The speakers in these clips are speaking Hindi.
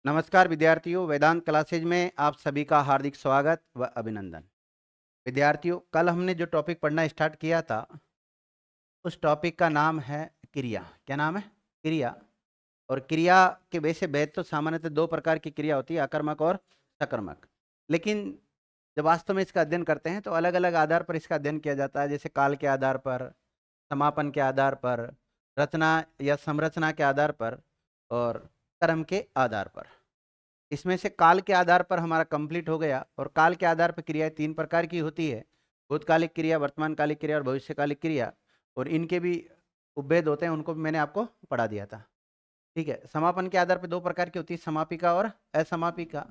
नमस्कार विद्यार्थियों, वेदांत क्लासेज में आप सभी का हार्दिक स्वागत व अभिनंदन। विद्यार्थियों, कल हमने जो टॉपिक पढ़ना स्टार्ट किया था उस टॉपिक का नाम है क्रिया। क्या नाम है? क्रिया। और क्रिया के वैसे भेद तो सामान्यतः दो प्रकार की क्रिया होती है, आकर्मक और सकर्मक। लेकिन जब वास्तव में इसका अध्ययन करते हैं तो अलग अलग आधार पर इसका अध्ययन किया जाता है, जैसे काल के आधार पर, समापन के आधार पर, रचना या संरचना के आधार पर और कर्म के आधार पर। इसमें से काल के आधार पर हमारा कंप्लीट हो गया। और काल के आधार पर क्रियाएं तीन प्रकार की होती है: भूतकालिक क्रिया, वर्तमानकालिक क्रिया और भविष्यकालिक क्रिया। और इनके भी उपभेद होते हैं, उनको भी मैंने आपको पढ़ा दिया था। ठीक है। समापन के आधार पर दो प्रकार की होती है, समापिका और असमापिका।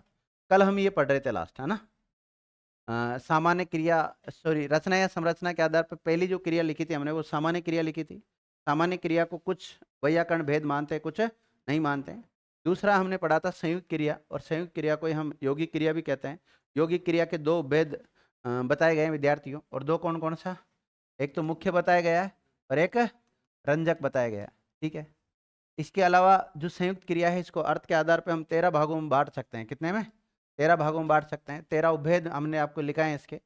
कल हम ये पढ़ रहे थे लास्ट, है ना। सामान्य क्रिया, सॉरी, रचना या संरचना के आधार पर पहली जो क्रिया लिखी थी हमने वो सामान्य क्रिया लिखी थी। सामान्य क्रिया को कुछ वैयाकरण भेद मानते हैं, कुछ नहीं मानते हैं। दूसरा हमने पढ़ा था संयुक्त क्रिया, और संयुक्त क्रिया को ही हम यौगिक क्रिया भी कहते हैं। यौगिक क्रिया के दो भेद बताए गए हैं विद्यार्थियों, और दो कौन कौन सा? एक तो मुख्य बताया गया है और एक रंजक बताया गया है। ठीक है। इसके अलावा जो संयुक्त क्रिया है इसको अर्थ के आधार पर हम 13 भागों में बांट सकते हैं। कितने में? 13 भागों में बांट सकते हैं। 13 उपभेद हमने आपको लिखा है इसके।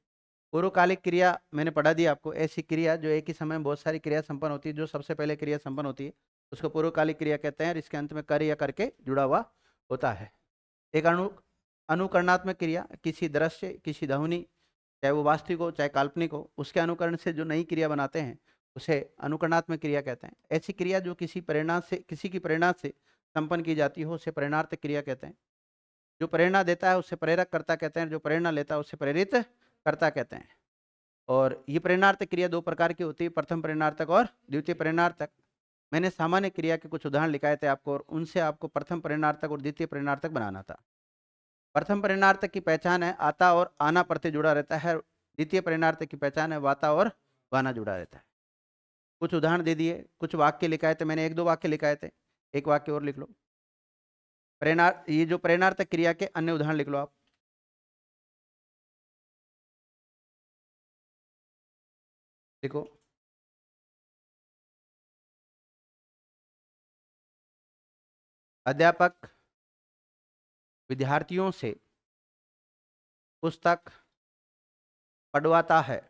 पूर्वकालिक क्रिया मैंने पढ़ा दी आपको, ऐसी क्रिया जो एक ही समय में बहुत सारी क्रिया संपन्न होती है। जो सबसे पहले क्रिया संपन्न होती है उसको पूर्वकालिक क्रिया कहते हैं, और इसके अंत में कर या करके जुड़ा हुआ होता है। एक अनुकरणात्मक क्रिया, किसी दृश्य, किसी ध्वनि, चाहे वो वास्तविक हो चाहे काल्पनिक हो, उसके अनुकरण से जो नई क्रिया बनाते हैं उसे अनुकरणात्मक क्रिया कहते हैं। ऐसी क्रिया जो किसी की प्रेरणा से संपन्न की जाती हो उसे प्रेरणार्थ क्रिया कहते हैं। जो प्रेरणा देता है उसे प्रेरक कर्ता कहते हैं, जो प्रेरणा लेता है उसे प्रेरित कर्ता कहते हैं। और ये प्रेरणार्थक क्रिया दो प्रकार की होती है, प्रथम प्रेरणार्थक और द्वितीय प्रेरणार्थक। मैंने सामान्य क्रिया के कुछ उदाहरण लिखाए थे आपको, और उनसे आपको प्रथम प्रेरणार्थक और द्वितीय प्रेरणार्थक बनाना था। प्रथम प्रेरणार्थक की पहचान है आता और आना प्रत्यय जुड़ा रहता है। द्वितीय प्रेरणार्थक की पहचान है वाता और वाना जुड़ा रहता है। कुछ उदाहरण दे दिए, कुछ वाक्य लिखाए थे मैंने, एक दो वाक्य लिखाए थे, एक वाक्य और लिख लो। ये जो प्रेरणार्थक क्रिया के अन्य उदाहरण लिख लो आप। देखो, अध्यापक विद्यार्थियों से पुस्तक पढ़वाता है।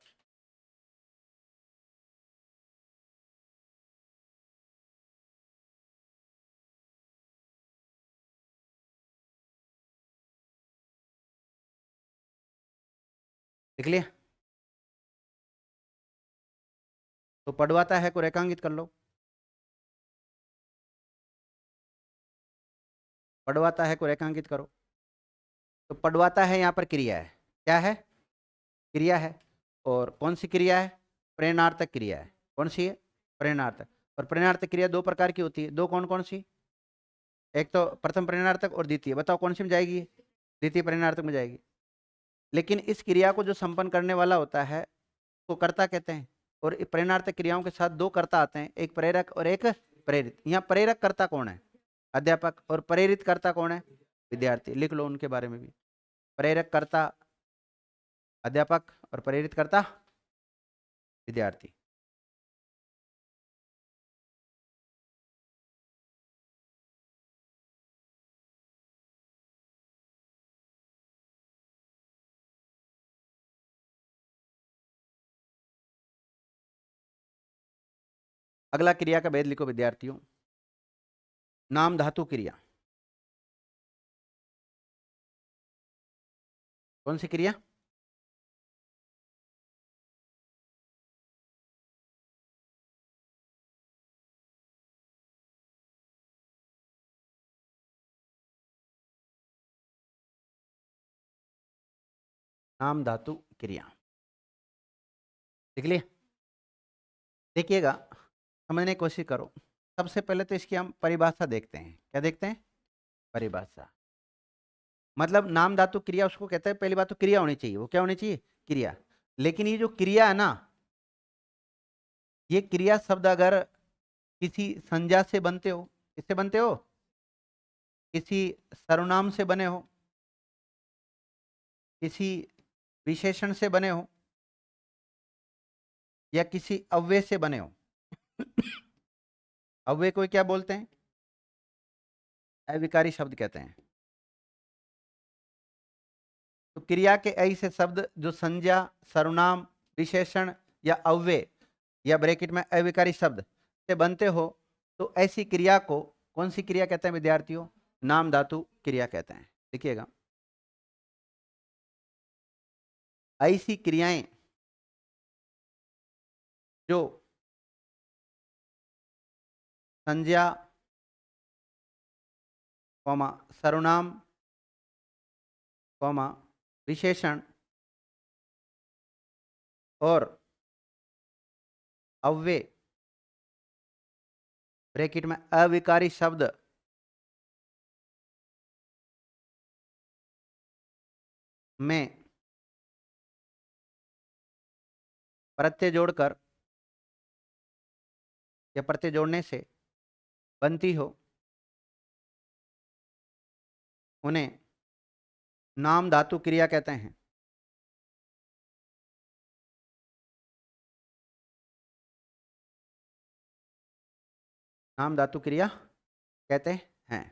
लिख लिया? तो पढ़वाता है को रेखांकित कर लो। पढ़वाता है को रेखांकित करो। तो पढ़वाता है यहाँ पर क्रिया है। क्या है? क्रिया है। और कौन सी क्रिया है? प्रेरणार्थक क्रिया है। कौन सी है? प्रेरणार्थक। और प्रेरणार्थक क्रिया दो प्रकार की होती है। दो कौन कौन सी? एक तो प्रथम प्रेरणार्थक और द्वितीय। बताओ कौन सी में जाएगी? द्वितीय प्रेरणार्थक में जाएगी। लेकिन इस क्रिया को जो संपन्न करने वाला होता है वो कर्ता कहते हैं। और प्रेरणार्थक क्रियाओं के साथ दो कर्ता आते हैं, एक प्रेरक और एक प्रेरित। यहाँ प्रेरक कर्ता कौन है? अध्यापक। और प्रेरित कर्ता कौन है? विद्यार्थी। लिख लो उनके बारे में भी। प्रेरक कर्ता अध्यापक और प्रेरित कर्ता विद्यार्थी। अगला क्रिया का भेद लिखो विद्यार्थियों। नाम धातु क्रिया। कौन सी क्रिया? नाम धातु क्रिया। लिख लिया? देखिएगा, समझने की कोशिश करो। सबसे पहले तो इसकी हम परिभाषा देखते हैं। क्या देखते हैं? परिभाषा। मतलब नाम धातु क्रिया उसको कहते हैं, पहली बात तो क्रिया होनी चाहिए। वो क्या होनी चाहिए? क्रिया। लेकिन ये जो क्रिया है ना, ये क्रिया शब्द अगर किसी संज्ञा से बनते हो, किससे बनते हो? किसी सर्वनाम से बने हो, किसी विशेषण से बने हो, या किसी अव्यय से बने हो। अव्यय को क्या बोलते हैं? अविकारी शब्द कहते हैं। तो क्रिया के ऐसे शब्द जो संज्ञा, सर्वनाम, विशेषण या अव्यय या ब्रैकेट में अविकारी शब्द से बनते हो, तो ऐसी क्रिया को कौन सी क्रिया कहते हैं विद्यार्थियों? नाम धातु क्रिया कहते हैं। लिखिएगा, ऐसी क्रियाएं जो संज्ञा, सर्वनाम, विशेषण और अव्यय ब्रैकेट में अविकारी शब्द में प्रत्यय जोड़कर या प्रत्यय जोड़ने से बनती हो, उन्हें नाम धातु क्रिया कहते हैं। नाम धातु क्रिया कहते हैं।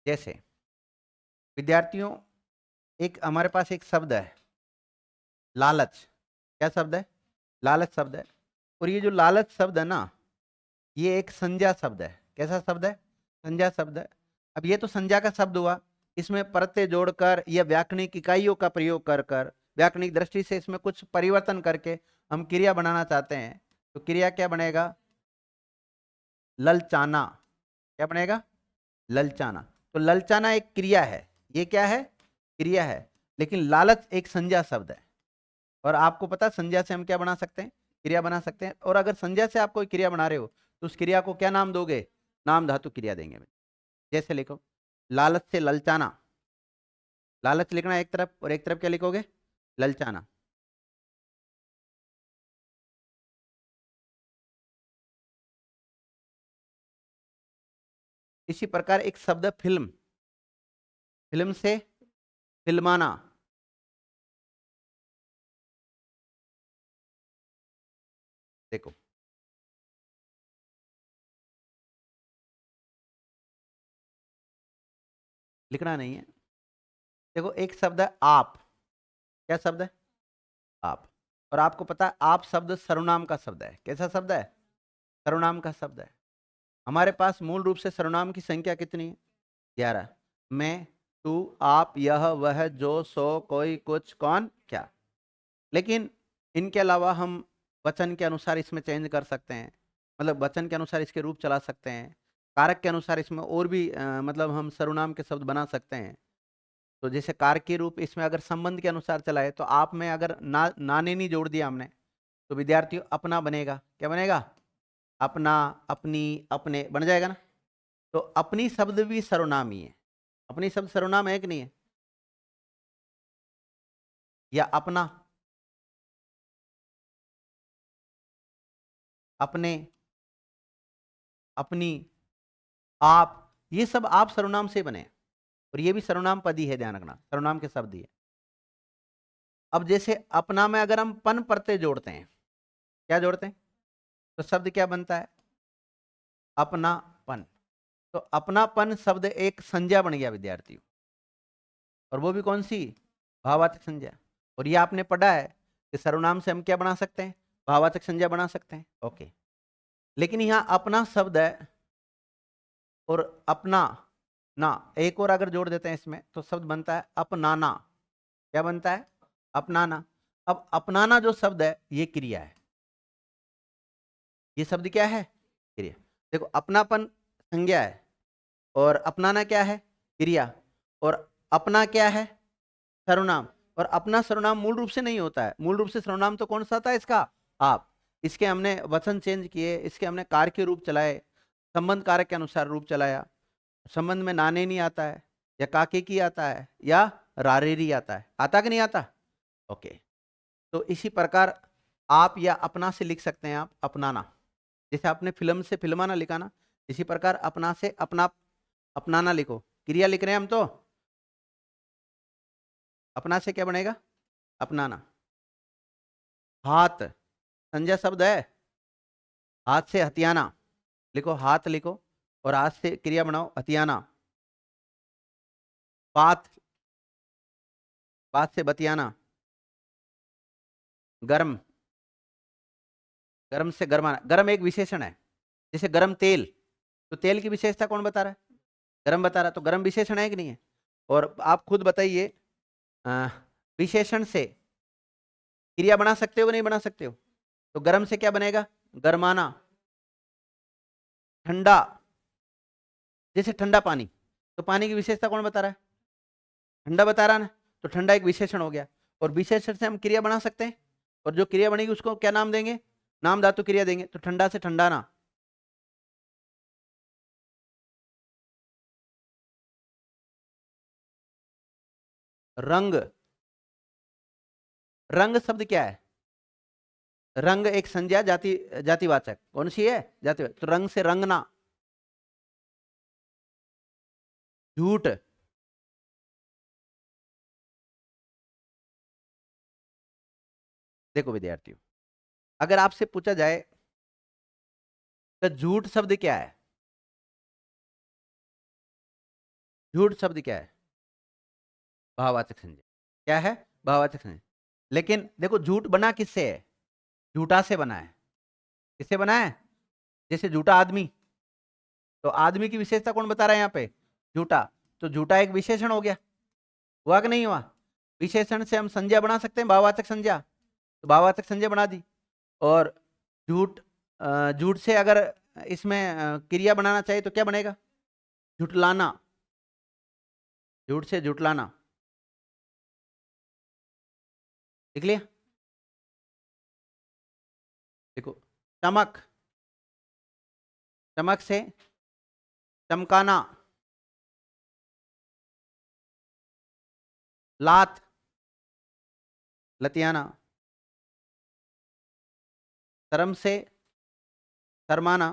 जैसे विद्यार्थियों, एक हमारे पास एक शब्द है लालच। क्या शब्द है? लालच शब्द है। और ये जो लालच शब्द है ना, ये एक संज्ञा शब्द है। कैसा शब्द है? संज्ञा शब्द है। अब ये तो संज्ञा का शब्द हुआ, इसमें प्रत्यय जोड़कर या व्याकरणिक इकाइयों का प्रयोग कर कर व्याकरणिक दृष्टि से इसमें कुछ परिवर्तन करके हम क्रिया बनाना चाहते हैं, तो क्रिया क्या बनेगा? ललचाना। क्या बनेगा? ललचाना। तो ललचाना एक क्रिया है। ये क्या है? क्रिया है। लेकिन लालच एक संज्ञा शब्द है। और आपको पता है संज्ञा से हम क्या बना सकते हैं? क्रिया बना सकते हैं। और अगर संज्ञा से आप कोई क्रिया बना रहे हो तो उस क्रिया को क्या नाम दोगे? नाम धातु क्रिया देंगे। जैसे लिखो, लालच से ललचाना। लालच लिखना एक तरफ और एक तरफ क्या लिखोगे? ललचाना। इसी प्रकार एक शब्द फिल्म। फिल्म से फिल्माना। देखो, लिखना नहीं है। देखो, एक शब्द है आप। क्या शब्द है? आप। और आपको पता है आप शब्द सर्वनाम का शब्द है। कैसा शब्द है? सर्वनाम का शब्द है। हमारे पास मूल रूप से सर्वनाम की संख्या कितनी है? 11। मैं, तू, आप, यह, वह, जो, सो, कोई, कुछ, कौन, क्या। लेकिन इनके अलावा हम वचन के अनुसार इसमें चेंज कर सकते हैं। मतलब वचन के अनुसार इसके रूप चला सकते हैं। कारक के अनुसार इसमें और भी मतलब हम सर्वनाम के शब्द बना सकते हैं। तो जैसे कारक के रूप इसमें अगर संबंध के अनुसार चलाए, तो आप में अगर नाने नहीं जोड़ दिया हमने, तो विद्यार्थियों अपना बनेगा। क्या बनेगा? अपना, अपनी, अपने बन जाएगा ना। तो अपनी शब्द भी सर्वनाम ही है। अपनी शब्द सर्वनाम है कि नहीं है? या अपना, अपने, अपनी, आप, ये सब आप सर्वनाम से बने। और ये भी सर्वनाम पद ही है, ध्यान रखना, सर्वनाम के शब्द ही है। अब जैसे अपना में अगर हम पन प्रत्यय जोड़ते हैं, क्या जोड़ते हैं? तो शब्द क्या बनता है? अपनापन। तो अपनापन शब्द एक संज्ञा बन गया विद्यार्थियों। और वो भी कौन सी? भाववाचक संज्ञा। और ये आपने पढ़ा है कि सर्वनाम से हम क्या बना सकते हैं? भाववाचक संज्ञा बना सकते हैं। ओके। लेकिन यहाँ अपना शब्द है और अपना ना एक और अगर जोड़ देते हैं इसमें, तो शब्द बनता है अपनाना। क्या बनता है? अपनाना। अब अपनाना जो शब्द है ये क्रिया है। ये शब्द क्या है? क्रिया। देखो, अपनापन संज्ञा है और अपनाना क्या है? क्रिया। और अपना क्या है? सर्वनाम। और अपना सर्वनाम मूल रूप से नहीं होता है। मूल रूप से सर्वनाम तो कौन सा था इसका? आप। इसके हमने वचन चेंज किए, इसके हमने कार के रूप चलाए, संबंध कारक के अनुसार रूप चलाया। संबंध में नाने नहीं आता है, या काके की आता है, या रारेरी आता है। आता कि नहीं आता? ओके। तो इसी प्रकार आप या अपना से लिख सकते हैं आप अपनाना। जैसे आपने फिल्म से फिल्माना लिखा ना, इसी प्रकार अपना से अपना, अपनाना लिखो। क्रिया लिख रहे हैं हम तो। अपना से क्या बनेगा? अपनाना। हाथ संज्ञा शब्द है। हाथ से हथियाना। लिखो, हाथ लिखो और आज से क्रिया बनाओ अतियाना, बात, बात से बतियाना, गर्म, गर्म से गरमाना। गर्म एक विशेषण है, जैसे गर्म तेल, तो तेल की विशेषता कौन बता रहा है? गर्म बता रहा है, तो गर्म विशेषण है कि नहीं है? और आप खुद बताइए, अ, विशेषण से क्रिया बना सकते हो कि नहीं बना सकते हो? तो गर्म से क्या बनेगा? गरमाना। ठंडा, जैसे ठंडा पानी, तो पानी की विशेषता कौन बता रहा है? ठंडा बता रहा है ना, तो ठंडा एक विशेषण हो गया। और विशेषण से हम क्रिया बना सकते हैं, और जो क्रिया बनेगी उसको क्या नाम देंगे? नाम धातु क्रिया देंगे। तो ठंडा से ठंडाना। रंग, रंग शब्द क्या है? रंग एक संज्ञा, जाति, जातिवाचक। कौन सी है? जातिवाचक। तो रंग से रंगना। झूठ, देखो विद्यार्थियों, अगर आपसे पूछा जाए तो झूठ शब्द क्या है? झूठ शब्द क्या है? भाववाचक संज्ञा। क्या है? भाववाचक संज्ञा। लेकिन देखो, झूठ बना किससे है? झूठा से बना है। किससे बना है? जैसे झूठा आदमी, तो आदमी की विशेषता कौन बता रहा है यहाँ पे? झूठा। तो झूठा एक विशेषण हो गया, हुआ कि नहीं हुआ? विशेषण से हम संज्ञा बना सकते हैं, भाववाचक संज्ञा, तो भाववाचक संज्ञा बना दी। और झूठ, झूठ से अगर इसमें क्रिया बनाना चाहिए तो क्या बनेगा? झुटलाना। झूठ से झुटलाना। देख लिया? देखो, चमक, चमक से चमकाना। लात, लतियाना। शर्म से शर्माना।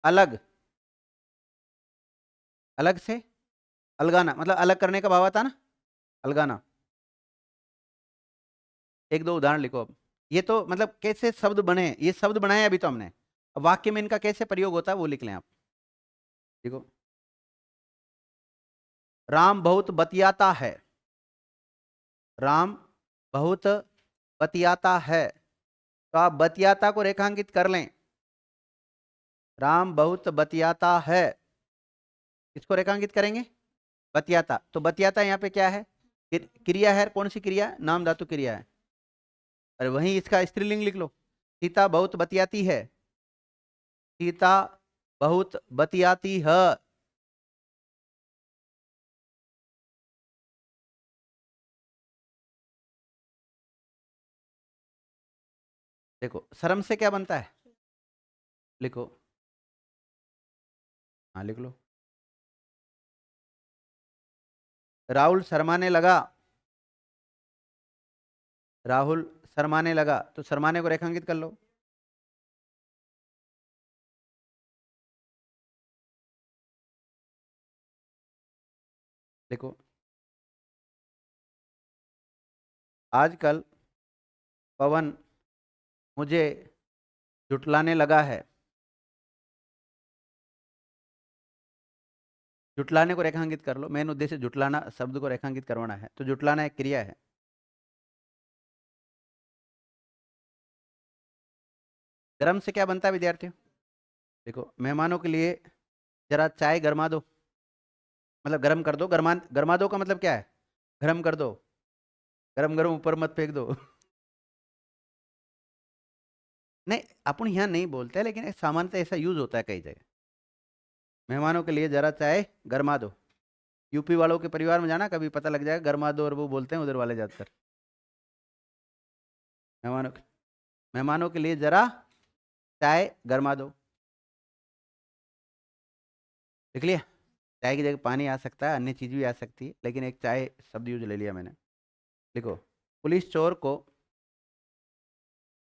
अलग, अलग से अलगाना, मतलब अलग करने का भाव आता ना, अलगाना। एक दो उदाहरण लिखो अब। ये तो मतलब कैसे शब्द बने, ये शब्द बनाए अभी तो हमने, अब वाक्य में इनका कैसे प्रयोग होता है वो लिख लें आप। देखो, राम बहुत बतियाता है। राम बहुत बतियाता है, तो आप बतियाता को रेखांकित कर लें। राम बहुत बतियाता है, इसको रेखांकित करेंगे। बतियाता, तो बतियाता यहाँ पे क्या है? क्रिया है। कौन सी क्रिया? नाम धातु क्रिया है। अरे वहीं इसका स्त्रीलिंग लिख लो। सीता बहुत बतियाती है। सीता बहुत बतियाती है। देखो, शर्म से क्या बनता है? लिखो, हाँ लिख लो। राहुल शर्माने लगा। राहुल शर्माने लगा, तो शर्माने को रेखांकित कर लो। देखो, आजकल पवन मुझे जुटलाने लगा है। जुटलाने को रेखांकित कर लो। मेन उद्देश्य जुटलाना शब्द को रेखांकित करवाना है, तो जुटलाना एक क्रिया है। गर्म से क्या बनता है विद्यार्थियों? देखो, मेहमानों के लिए जरा चाय गरमा दो, मतलब गर्म कर दो। गरमा दो का मतलब क्या है? गर्म कर दो। गरम गरम ऊपर मत फेंक दो। नहीं, अपन यहाँ नहीं बोलते, लेकिन सामान्यतः ऐसा यूज होता है कई जगह। मेहमानों के लिए जरा चाय गरमा दो। यूपी वालों के परिवार में जाना, कभी पता लग जाएगा गरमा दो, और वो बोलते हैं उधर वाले ज्यादातर। मेहमानों मेहमानों के लिए जरा चाय गरमा दो। देख लिया? चाय की जगह पानी आ सकता है, अन्य चीज भी आ सकती है, लेकिन एक चाय शब्द यूज ले लिया मैंने। लिखो, पुलिस चोर को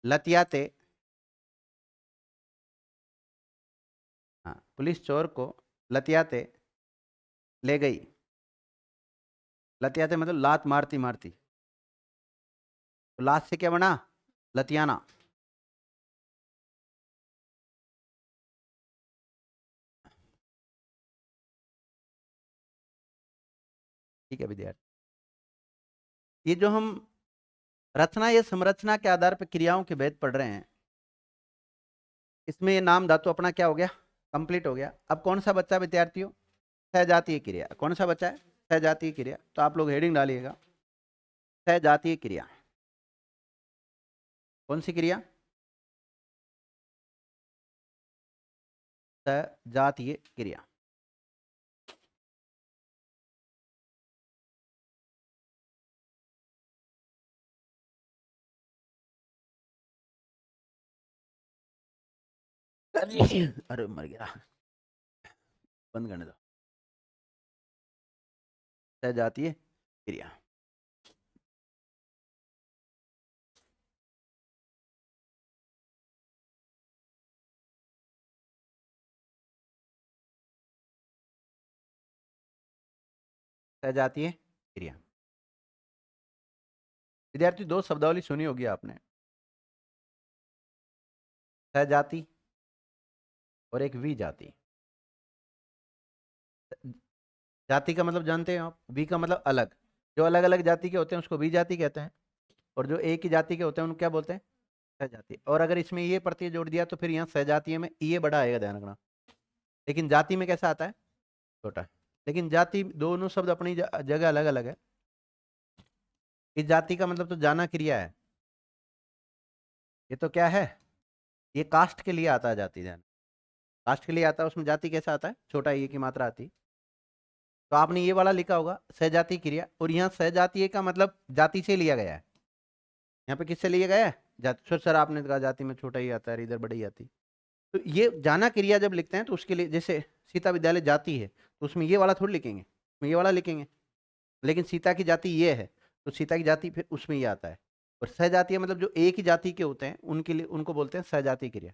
लतियाते, हाँ, पुलिस चोर को लतियाते ले गई। लतियाते मतलब लात मारती मारती, तो लात से क्या बना? लतियाना। ठीक है विद्यार्थी, ये जो हम रचना या संरचना के आधार पर क्रियाओं के भेद पढ़ रहे हैं, इसमें ये नाम धातु अपना क्या हो गया, कंप्लीट हो गया। अब कौन सा बच्चा विद्यार्थियों, सजातीय क्रिया। कौन सा बच्चा है, सजातीय क्रिया। तो आप लोग हेडिंग डालिएगा, सजातीय क्रिया। कौन सी क्रिया, सजातीय क्रिया। अरे मर गया, बंद करने दो। सजातीय क्रिया, सजातीय क्रिया। विद्यार्थी दो शब्दावली सुनी होगी आपने, सजाति और एक विजाति। जाति का मतलब जानते हैं आप, वी का मतलब अलग। जो अलग अलग जाति के होते हैं उसको विजाति कहते हैं, और जो एक ही जाति के होते हैं उनको क्या बोलते हैं, सजाति। और अगर इसमें ये प्रत्यय जोड़ दिया तो फिर यहाँ सजातीय में ये बड़ा आएगा, ध्यान रखना। लेकिन जाति में कैसा आता है, छोटा। लेकिन जाति, दोनों शब्द अपनी जगह अलग अलग है। इस जाति का मतलब तो जाना क्रिया है, ये तो क्या है, ये कास्ट के लिए आता है जाति, ध्यान। कास्ट के लिए आता है, उसमें जाति कैसा आता है, छोटा ये की मात्रा आती। तो आपने ये वाला लिखा होगा सजातीय क्रिया, और यहाँ सजातीय का मतलब जाति से लिया गया है। यहाँ पे किससे लिया गया है, जाति। सर आपने कहा जाति में छोटा ही आता है, इधर बड़ी आती। तो ये जाना क्रिया जब लिखते हैं तो उसके लिए, जैसे सीता विद्यालय जाति है तो उसमें ये वाला थोड़ी लिखेंगे, उसमें ये वाला लिखेंगे। लेकिन सीता की जाति ये है तो सीता की जाति फिर उसमें ये आता है। और सहजातीय मतलब जो एक ही जाति के होते हैं उनके लिए, उनको बोलते हैं सहजातीय क्रिया।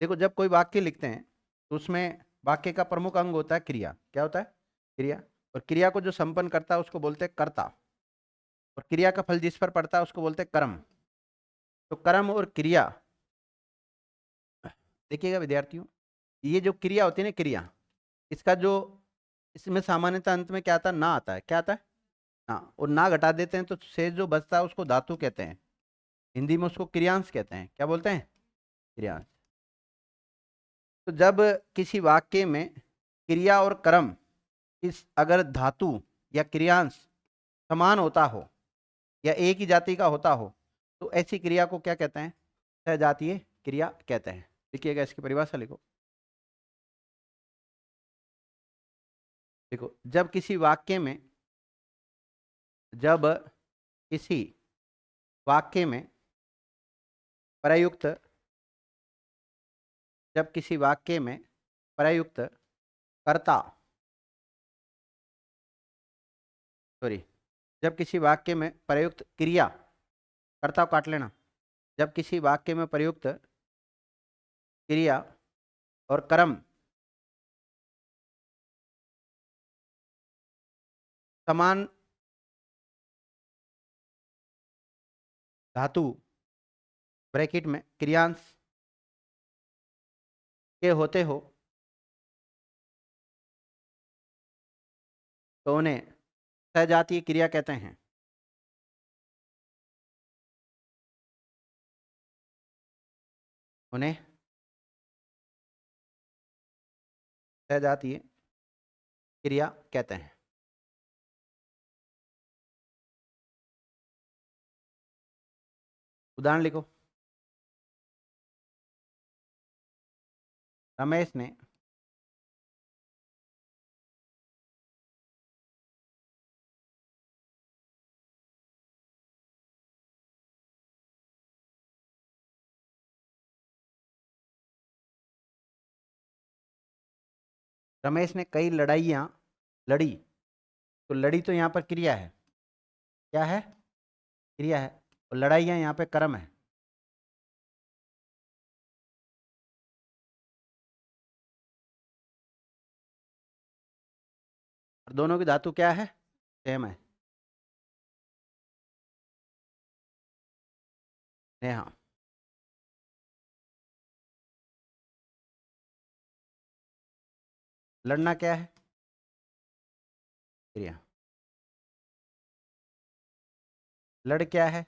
देखो जब कोई वाक्य लिखते हैं तो उसमें वाक्य का प्रमुख अंग होता है क्रिया। क्या होता है, क्रिया। और क्रिया को जो संपन्न करता है उसको बोलते हैं कर्ता, और क्रिया का फल जिस पर पड़ता है उसको बोलते हैं कर्म। तो कर्म और क्रिया, देखिएगा विद्यार्थियों, ये जो क्रिया होती है ना, क्रिया, इसका जो, इसमें सामान्यतः अंत में क्या आता है, ना आता है। क्या आता है, ना। और ना घटा देते हैं तो शेष जो बचता है उसको धातु कहते हैं। हिंदी में उसको क्रियांश कहते हैं। क्या बोलते हैं, क्रियांश। तो जब किसी वाक्य में क्रिया और कर्म, इस अगर धातु या क्रियांश समान होता हो या एक ही जाति का होता हो तो ऐसी क्रिया को क्या कहते हैं, सजातीय क्रिया कहते हैं। लिखिएगा, इसकी परिभाषा लिखो। देखो जब किसी वाक्य में, जब किसी वाक्य में प्रयुक्त, जब किसी वाक्य में प्रयुक्त कर्ता, सॉरी, जब किसी वाक्य में प्रयुक्त क्रिया, कर्ता को काट लेना, जब किसी वाक्य में प्रयुक्त क्रिया और कर्म समान धातु ब्रैकेट में क्रियांश के होते हो तो उन्हें सजातीय क्रिया कहते हैं। उन्हें सजातीय क्रिया कहते हैं। उदाहरण लिखो। रमेश ने रमेश ने कई लड़ाइयाँ लड़ी। तो लड़ी तो यहाँ पर क्रिया है, क्या है, क्रिया है। और लड़ाइयाँ यहाँ पे कर्म है। और दोनों की धातु क्या है, सेम है, नेहा। लड़ना क्या है, क्रिया। लड़ क्या है?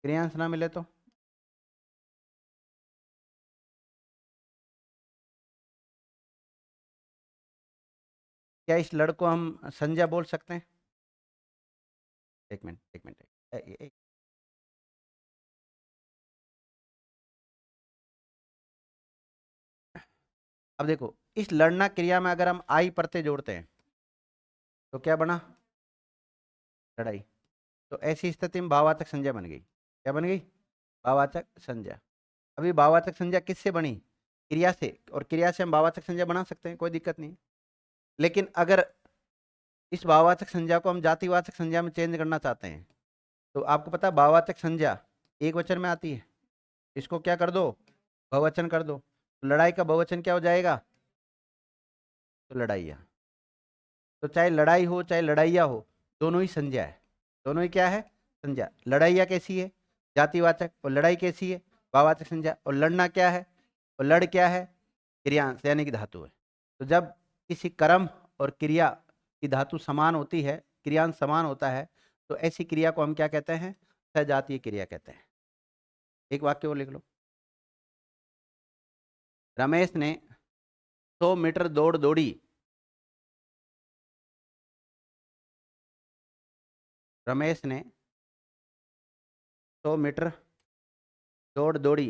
क्रियांश ना मिले तो क्या इस लड़ को हम संज्ञा बोल सकते हैं? एक मिनट, एक मिनट, अब देखो, इस लड़ना क्रिया में अगर हम आई प्रत्यय जोड़ते हैं तो क्या बना? लड़ाई। तो ऐसी स्थिति में भाववाचक संज्ञा बन गई। क्या बन गई? भाववाचक संज्ञा। अभी भाववाचक संज्ञा किससे बनी? क्रिया से, और क्रिया से हम भाववाचक संज्ञा बना सकते हैं, कोई दिक्कत नहीं। लेकिन अगर इस भाववाचक संज्ञा को हम जातिवाचक संज्ञा में चेंज करना चाहते हैं तो आपको पता है भाववाचक संज्ञा एक वचन में आती है। इसको क्या कर दो? बहुवचन कर दो। तो लड़ाई का बहुवचन क्या हो जाएगा? तो लड़ाइया। तो चाहे लड़ाई हो चाहे लड़ाइया हो, दोनों ही संज्ञा है। दोनों ही क्या है? संज्ञा। लड़ाइया कैसी है? जातिवाचक। और लड़ाई कैसी है? भाववाचक संज्ञा। और लड़ना क्या है? और लड़ क्या है? क्रियांश यानी कि धातु है। तो जब किसी कर्म और क्रिया की धातु समान होती है, क्रियांश समान होता है, तो ऐसी क्रिया को हम क्या कहते हैं? सजातीय क्रिया कहते हैं। एक वाक्य वो लिख लो। रमेश ने 100 मीटर दौड़ दौड़ी। रमेश ने 100 मीटर दौड़ दौड़ी।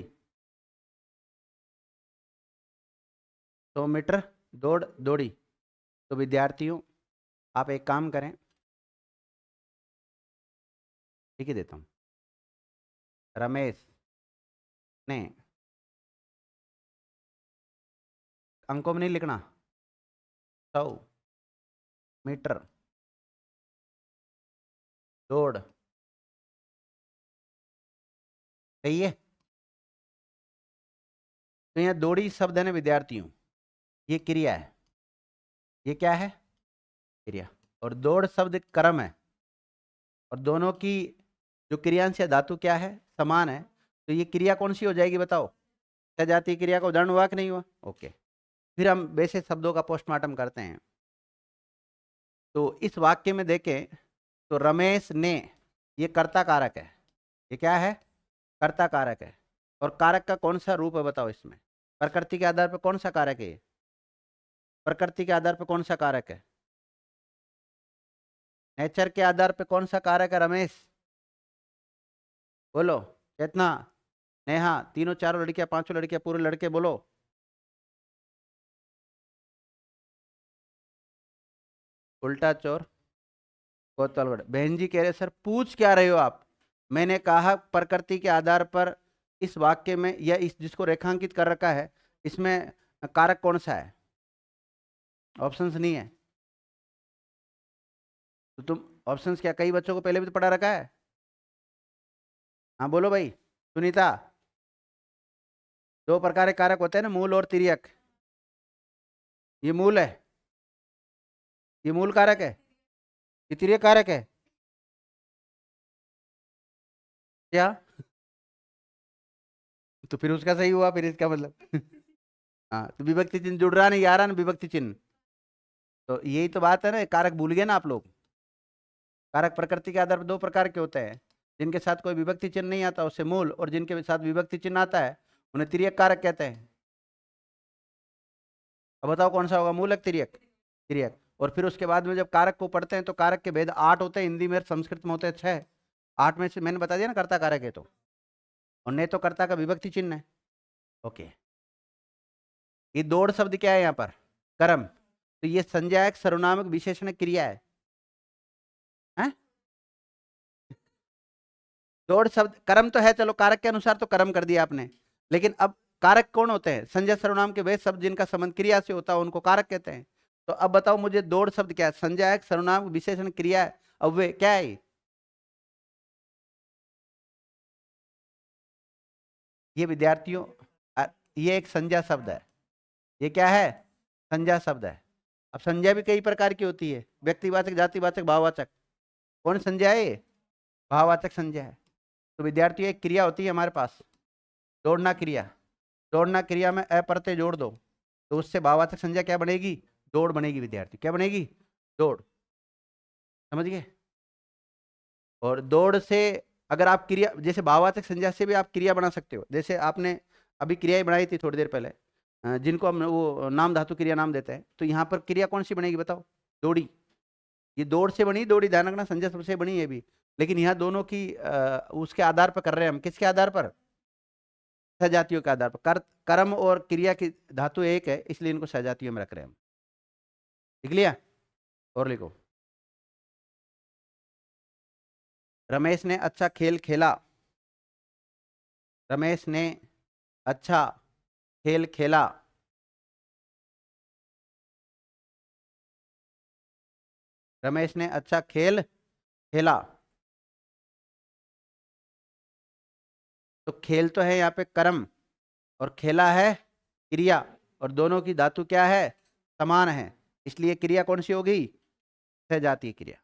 100 मीटर दौड़ दौड़ी। तो विद्यार्थियों, आप एक काम करें, लिख ही देता हूँ। रमेश ने, अंकों में नहीं लिखना, 100 मीटर दौड़। सही है? तो यहाँ दौड़ी शब्द है ना विद्यार्थियों, ये क्रिया है। ये क्या है? क्रिया। और दौड़ शब्द कर्म है। और दोनों की जो क्रियांश या धातु क्या है? समान है। तो ये क्रिया कौन सी हो जाएगी बताओ? सजातीय क्रिया का उदाहरण हुआ कि नहीं हुआ? ओके। फिर हम वैसे शब्दों का पोस्टमार्टम करते हैं। तो इस वाक्य में देखें तो रमेश ने, ये कर्ता कारक है। ये क्या है? कर्ता कारक है। और कारक का कौन सा रूप है बताओ इसमें? प्रकृति के आधार पर कौन सा कारक है? प्रकृति के आधार पर कौन सा कारक है? नेचर के आधार पर कौन सा कारक है रमेश? बोलो। चेतना, नेहा, तीनों चारों लड़कियां, पांचों लड़कियां, पूरे लड़के, बोलो। उल्टा चोर कोतवालगढ़। बहन जी कह रहे सर पूछ क्या रहे हो आप? मैंने कहा प्रकृति के आधार पर इस वाक्य में या इस जिसको रेखांकित कर रखा है इसमें कारक कौन सा है? ऑप्शंस नहीं है। तो तुम ऑप्शंस क्या कई बच्चों को पहले भी तो पढ़ा रखा है? हाँ बोलो भाई। सुनीता, दो प्रकार के कारक होते हैं ना, मूल और तिर्यक। ये मूल है, ये मूल कारक है, ये तिर्यक कारक है। क्या? तो फिर उसका सही हुआ, फिर इसका मतलब हाँ, तो विभक्ति चिन्ह जुड़ रहा नहीं आ रहा ना विभक्ति चिन्ह। तो यही तो बात है ना, कारक भूल गए ना आप लोग। कारक प्रकृति के आधार पर दो प्रकार के होते हैं, जिनके साथ कोई विभक्ति चिन्ह नहीं आता उसे मूल, और जिनके साथ विभक्ति चिन्ह आता है उन्हें तिर्यक कारक कहते हैं। अब बताओ कौन सा होगा, मूल या तिर्यक? तिर्यक। और फिर उसके बाद में जब कारक को पढ़ते हैं तो कारक के भेद 8 होते हैं, हिंदी में संस्कृत में होते हैं 6। 8 में से मैंने बता दिया ना कर्ता कारक है तो, और नहीं तो कर्ता का विभक्ति चिन्ह है। ओके। ये दौड़ शब्द क्या है यहाँ पर? कर्म। तो ये संज्ञायक सर्वनामक विशेषण क्रिया है। हैं? दौड़ शब्द कर्म तो है, चलो कारक के अनुसार तो कर्म कर दिया आपने, लेकिन अब कारक कौन होते हैं? संज्ञा सर्वनाम के वे शब्द जिनका संबंध क्रिया से होता है उनको कारक कहते हैं। तो अब बताओ मुझे दौड़ शब्द क्या है? संज्ञायक सर्वनाम विशेषण क्रिया है। अब वे क्या है? ये विद्यार्थियों, ये एक संज्ञा शब्द है। ये क्या है? संज्ञा शब्द है। अब संज्ञा भी कई प्रकार की होती है, व्यक्तिवाचक, जातिवाचक, भाववाचक। कौन संज्ञा है ये? भाववाचक संज्ञा है। तो विद्यार्थियों एक क्रिया होती है हमारे पास, दौड़ना क्रिया। दौड़ना क्रिया में अप्रत्यय जोड़ दो तो उससे भाववाचक संज्ञा क्या बनेगी? दौड़ बनेगी विद्यार्थी। क्या बनेगी? दौड़। समझ गए। और दौड़ से अगर आप क्रिया, जैसे भाववाचक संज्ञा से भी आप क्रिया बना सकते हो। जैसे आपने अभी क्रिया ही बनाई थी थोड़ी देर पहले, जिनको हम वो नाम धातु क्रिया नाम देते हैं, तो यहाँ पर क्रिया कौन सी बनेगी बताओ? दौड़ी। ये दौड़ से बनी, दौड़ी ध्यान रखना, संज्ञा शब्द से बनी है भी। लेकिन यहाँ दोनों की उसके आधार पर कर रहे हैं हम। किसके आधार पर? सजातियों के आधार पर। कर्म और क्रिया की धातु एक है, इसलिए इनको सजातियों में रख रहे हैं हम। लिख लिया? और लिखो। रमेश ने अच्छा खेल खेला। रमेश ने अच्छा खेल खेला। रमेश ने अच्छा खेल खेला। तो खेल तो है यहाँ पे कर्म, और खेला है क्रिया, और दोनों की धातु क्या है? समान है। इसलिए क्रिया कौन सी होगी? सजातीय क्रिया।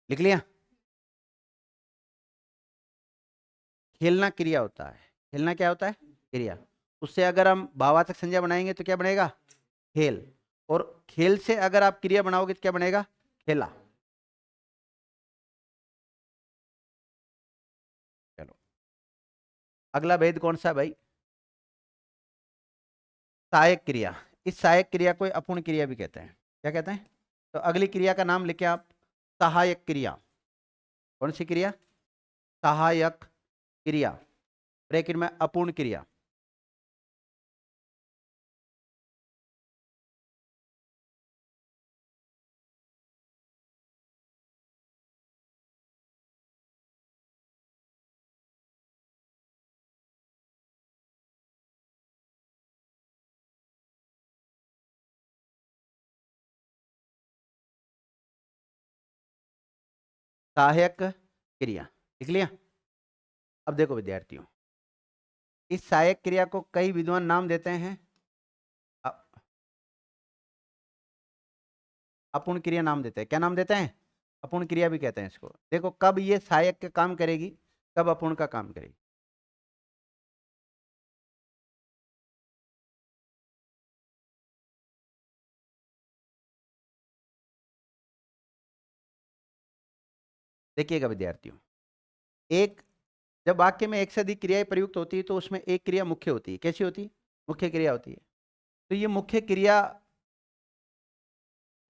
लिख लिया? खेलना क्रिया होता है। खेलना क्या होता है? क्रिया। उससे अगर हम भाववाचक संज्ञा बनाएंगे तो क्या बनेगा? खेल। और खेल से अगर आप क्रिया बनाओगे तो क्या बनेगा? खेला। चलो, अगला भेद कौन सा भाई? सहायक क्रिया। इस सहायक क्रिया को अपूर्ण क्रिया भी कहते हैं। क्या कहते हैं? तो अगली क्रिया का नाम लिखे आप, सहायक क्रिया। कौन सी क्रिया? सहायक क्रिया, ब्रैकेट में अपूर्ण क्रिया। सहायक क्रिया लिख लिया? अब देखो विद्यार्थियों, इस सहायक क्रिया को कई विद्वान नाम देते हैं। अपूर्ण क्रिया नाम देते हैं। क्या नाम देते हैं? अपूर्ण क्रिया भी कहते हैं इसको। देखो कब ये सहायक का काम करेगी, कब अपूर्ण का काम करेगी। देखिएगा विद्यार्थियों, एक जब वाक्य में एक से अधिक क्रियाएं प्रयुक्त होती है तो उसमें एक क्रिया मुख्य होती है। कैसी होती है? मुख्य क्रिया होती है। तो ये मुख्य क्रिया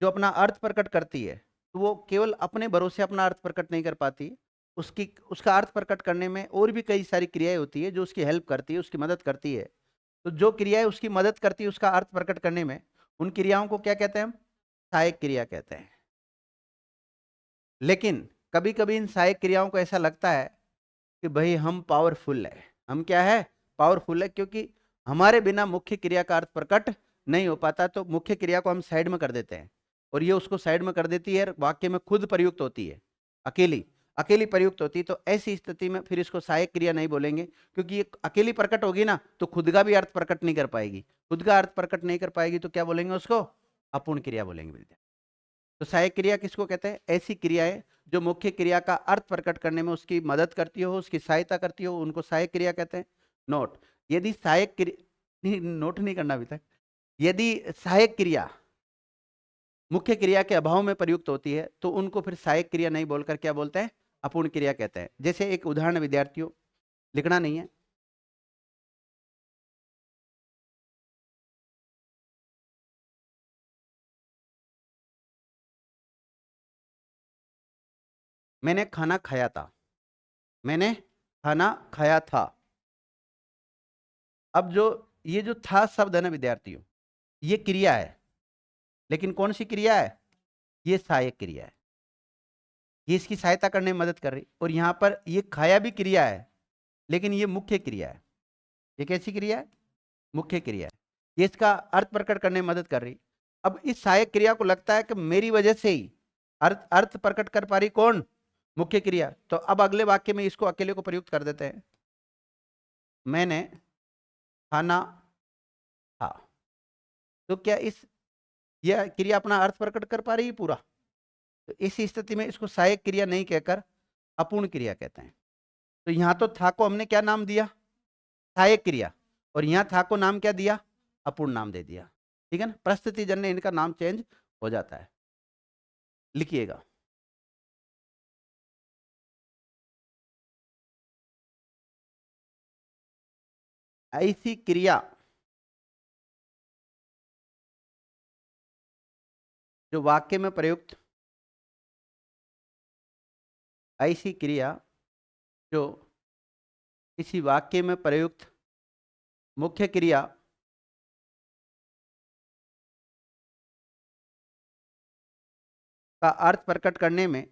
जो अपना अर्थ प्रकट करती है, तो वो केवल अपने भरोसे अपना अर्थ प्रकट नहीं कर पाती। उसकी उसका अर्थ प्रकट करने में और भी कई सारी क्रियाएं होती है जो उसकी हेल्प करती है, उसकी मदद करती है। तो जो क्रियाएं उसकी मदद करती है उसका अर्थ प्रकट करने में, उन क्रियाओं को क्या कहते हैं हम? सहायक क्रिया कहते हैं। लेकिन कभी कभी इन सहायक क्रियाओं को ऐसा लगता है कि भाई हम पावरफुल है। हम क्या है? पावरफुल है, क्योंकि हमारे बिना मुख्य क्रिया का अर्थ प्रकट नहीं हो पाता, तो मुख्य क्रिया को हम साइड में कर देते हैं और ये उसको साइड में कर देती है, वाक्य में खुद प्रयुक्त होती है, अकेली अकेली प्रयुक्त होती है। तो ऐसी स्थिति में फिर इसको सहायक क्रिया नहीं बोलेंगे, क्योंकि ये अकेली प्रकट होगी ना तो खुद का भी अर्थ प्रकट नहीं कर पाएगी। खुद का अर्थ प्रकट नहीं कर पाएगी तो क्या बोलेंगे उसको? अपूर्ण क्रिया बोलेंगे विद्या। तो सहायक क्रिया किसको कहते हैं? ऐसी क्रियाएं जो मुख्य क्रिया का अर्थ प्रकट करने में उसकी मदद करती हो, उसकी सहायता करती हो, उनको सहायक क्रिया कहते हैं। नोट, यदि सहायक क्रिया नोट नहीं करना अभी तक। यदि सहायक क्रिया मुख्य क्रिया के अभाव में प्रयुक्त होती है तो उनको फिर सहायक क्रिया नहीं बोलकर क्या बोलते हैं? अपूर्ण क्रिया कहते हैं। जैसे एक उदाहरण विद्यार्थियों, लिखना नहीं है। मैंने खाना खाया था। मैंने खाना खाया था। अब जो ये जो था शब्द है ना विद्यार्थियों, ये क्रिया है। लेकिन कौन सी क्रिया है? ये सहायक क्रिया है। ये इसकी सहायता करने में मदद कर रही, और यहां पर ये खाया भी क्रिया है, लेकिन ये मुख्य क्रिया है। ये कैसी क्रिया है? मुख्य क्रिया है। ये इसका अर्थ प्रकट करने में मदद कर रही। अब इस सहायक क्रिया को लगता है कि मेरी वजह से ही अर्थ अर्थ प्रकट कर पा रही कौन? मुख्य क्रिया। तो अब अगले वाक्य में इसको अकेले को प्रयुक्त कर देते हैं। मैंने खाना खा। तो क्या इस यह क्रिया अपना अर्थ प्रकट कर पा रही है पूरा? तो इस स्थिति में इसको सहायक क्रिया नहीं कहकर अपूर्ण क्रिया कहते हैं। तो यहां तो था को हमने क्या नाम दिया? सहायक क्रिया। और यहां था को नाम क्या दिया? अपूर्ण नाम दे दिया। ठीक है ना, परिस्थिति जन्य इनका नाम चेंज हो जाता है। लिखिएगा, ऐसी क्रिया जो वाक्य में प्रयुक्त, ऐसी क्रिया जो किसी वाक्य में प्रयुक्त मुख्य क्रिया का अर्थ प्रकट करने में,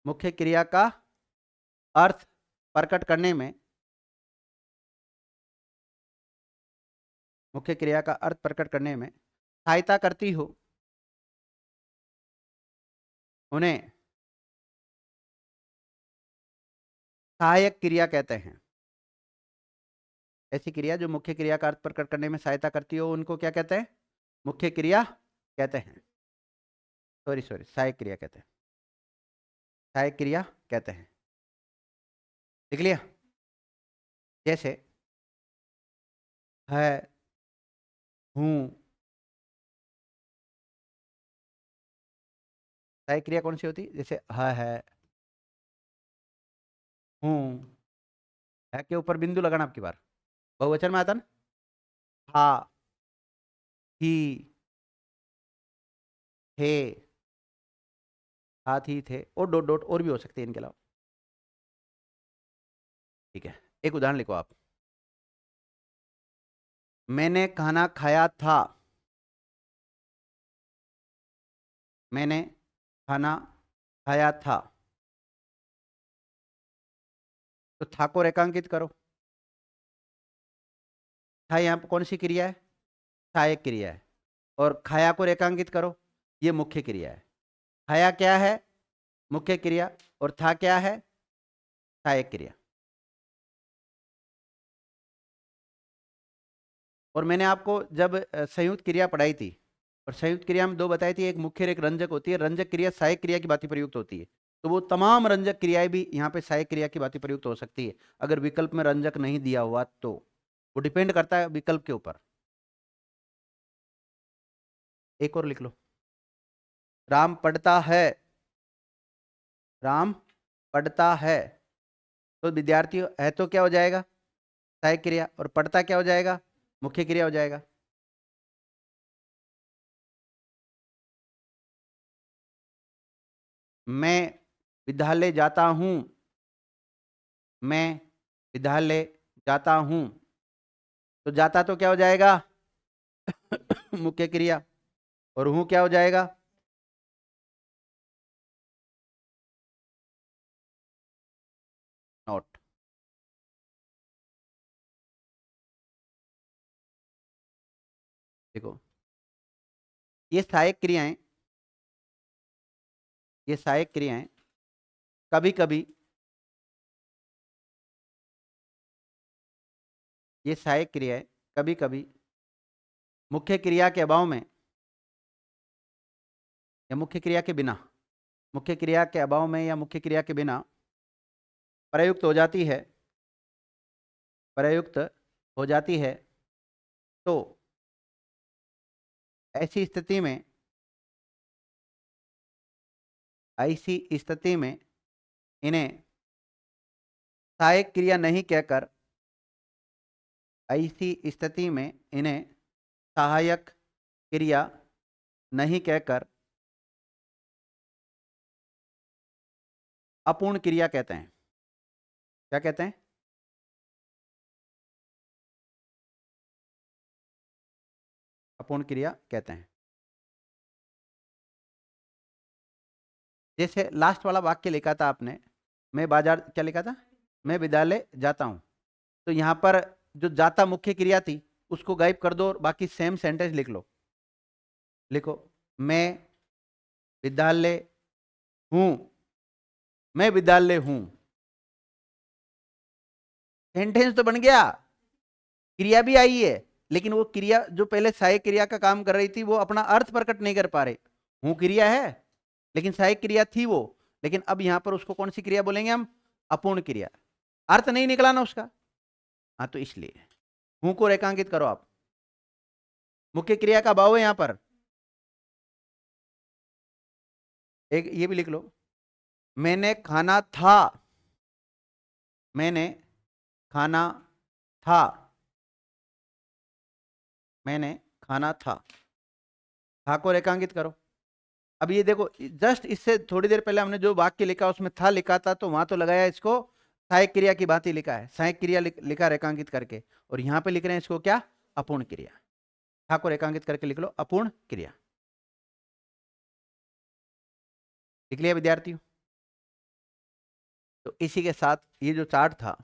मुख्य क्रिया का अर्थ प्रकट करने में, मुख्य क्रिया का अर्थ प्रकट करने में सहायता करती हो, उन्हें सहायक क्रिया कहते हैं। ऐसी क्रिया जो मुख्य क्रिया का अर्थ प्रकट करने में सहायता करती हो, उनको क्या कहते हैं? मुख्य क्रिया कहते हैं। सॉरी सहायक क्रिया कहते हैं, सहायक क्रिया कहते हैं। लिख लिया? जैसे है, हूं, सहायक क्रिया कौन सी होती है? जैसे है, हूं, है के ऊपर बिंदु लगाना आपकी बार, बहुवचन में आता ना, हा, ही, थे, हाथी थे, और डॉट डॉट और भी हो सकते हैं इनके अलावा। ठीक है, एक उदाहरण लिखो आप। मैंने खाना खाया था, मैंने खाना खाया था, तो था को रेखांकित करो। था यहाँ पर कौन सी क्रिया है? सहायक क्रिया है। और खाया को रेखांकित करो, ये मुख्य क्रिया है। खाया क्या है? मुख्य क्रिया। और था क्या है? सहायक क्रिया। और मैंने आपको जब संयुक्त क्रिया पढ़ाई थी, और संयुक्त क्रिया में दो बताई थी, एक मुख्य और एक रंजक होती है। रंजक क्रिया सहायक क्रिया की भांति प्रयुक्त होती है, तो वो तमाम रंजक क्रियाएं भी यहाँ पे सहायक क्रिया की भांति प्रयुक्त हो सकती है, अगर विकल्प में रंजक नहीं दिया हुआ तो। वो डिपेंड करता है विकल्प के ऊपर। एक और लिख लो, राम पढ़ता है, राम पढ़ता है, तो विद्यार्थी है तो क्या हो जाएगा? सहायक क्रिया। और पढ़ता क्या हो जाएगा? मुख्य क्रिया हो जाएगा। मैं विद्यालय जाता हूं, मैं विद्यालय जाता हूं, तो जाता तो क्या हो जाएगा? मुख्य क्रिया। और हूं क्या हो जाएगा? नॉट। देखो, ये सहायक क्रियाएं, ये सहायक क्रियाएं कभी कभी, ये सहायक क्रियाएं कभी कभी मुख्य क्रिया के अभाव में, या मुख्य क्रिया के बिना, मुख्य क्रिया के अभाव में या मुख्य क्रिया के बिना प्रयुक्त हो जाती है, प्रयुक्त हो जाती है। तो ऐसी स्थिति में, ऐसी स्थिति में इन्हें सहायक क्रिया नहीं कहकर, ऐसी स्थिति में इन्हें सहायक क्रिया नहीं कहकर अपूर्ण क्रिया कहते हैं। क्या कहते हैं? अपूर्ण क्रिया कहते हैं। जैसे लास्ट वाला वाक्य लिखा था आपने, मैं बाजार, क्या लिखा था? मैं विद्यालय जाता हूं। तो यहां पर जो जाता मुख्य क्रिया थी उसको गायब कर दो और बाकी सेम सेंटेंस लिख लो। लिखो, मैं विद्यालय हूं, मैं विद्यालय हूं। सेंटेंस तो बन गया, क्रिया भी आई है, लेकिन वो क्रिया जो पहले सहायक क्रिया का काम कर रही थी वो अपना अर्थ प्रकट नहीं कर पा रहे। हूं क्रिया है, लेकिन सहायक क्रिया थी वो, लेकिन अब यहां पर उसको कौन सी क्रिया बोलेंगे हम? अपूर्ण क्रिया। अर्थ नहीं निकला ना उसका, हाँ, तो इसलिए हूं को रेखांकित करो आप। मुख्य क्रिया का भाव है यहां पर, एक ये भी लिख लो, मैंने खाना था, मैंने खाना था, मैंने खाना था को रेखांकित करो। अब ये देखो, जस्ट इससे थोड़ी देर पहले हमने जो वाक्य लिखा उसमें था लिखा था, तो वहां तो लगाया इसको सहायक क्रिया की भांति लिखा है, सहायक क्रिया लिखा रेखांकित करके, और यहां पे लिख रहे हैं इसको क्या, अपूर्ण क्रिया। था को रेखांकित करके लिख लो अपूर्ण क्रिया। लिख लिया विद्यार्थियों? तो इसी के साथ ये जो चार्ट था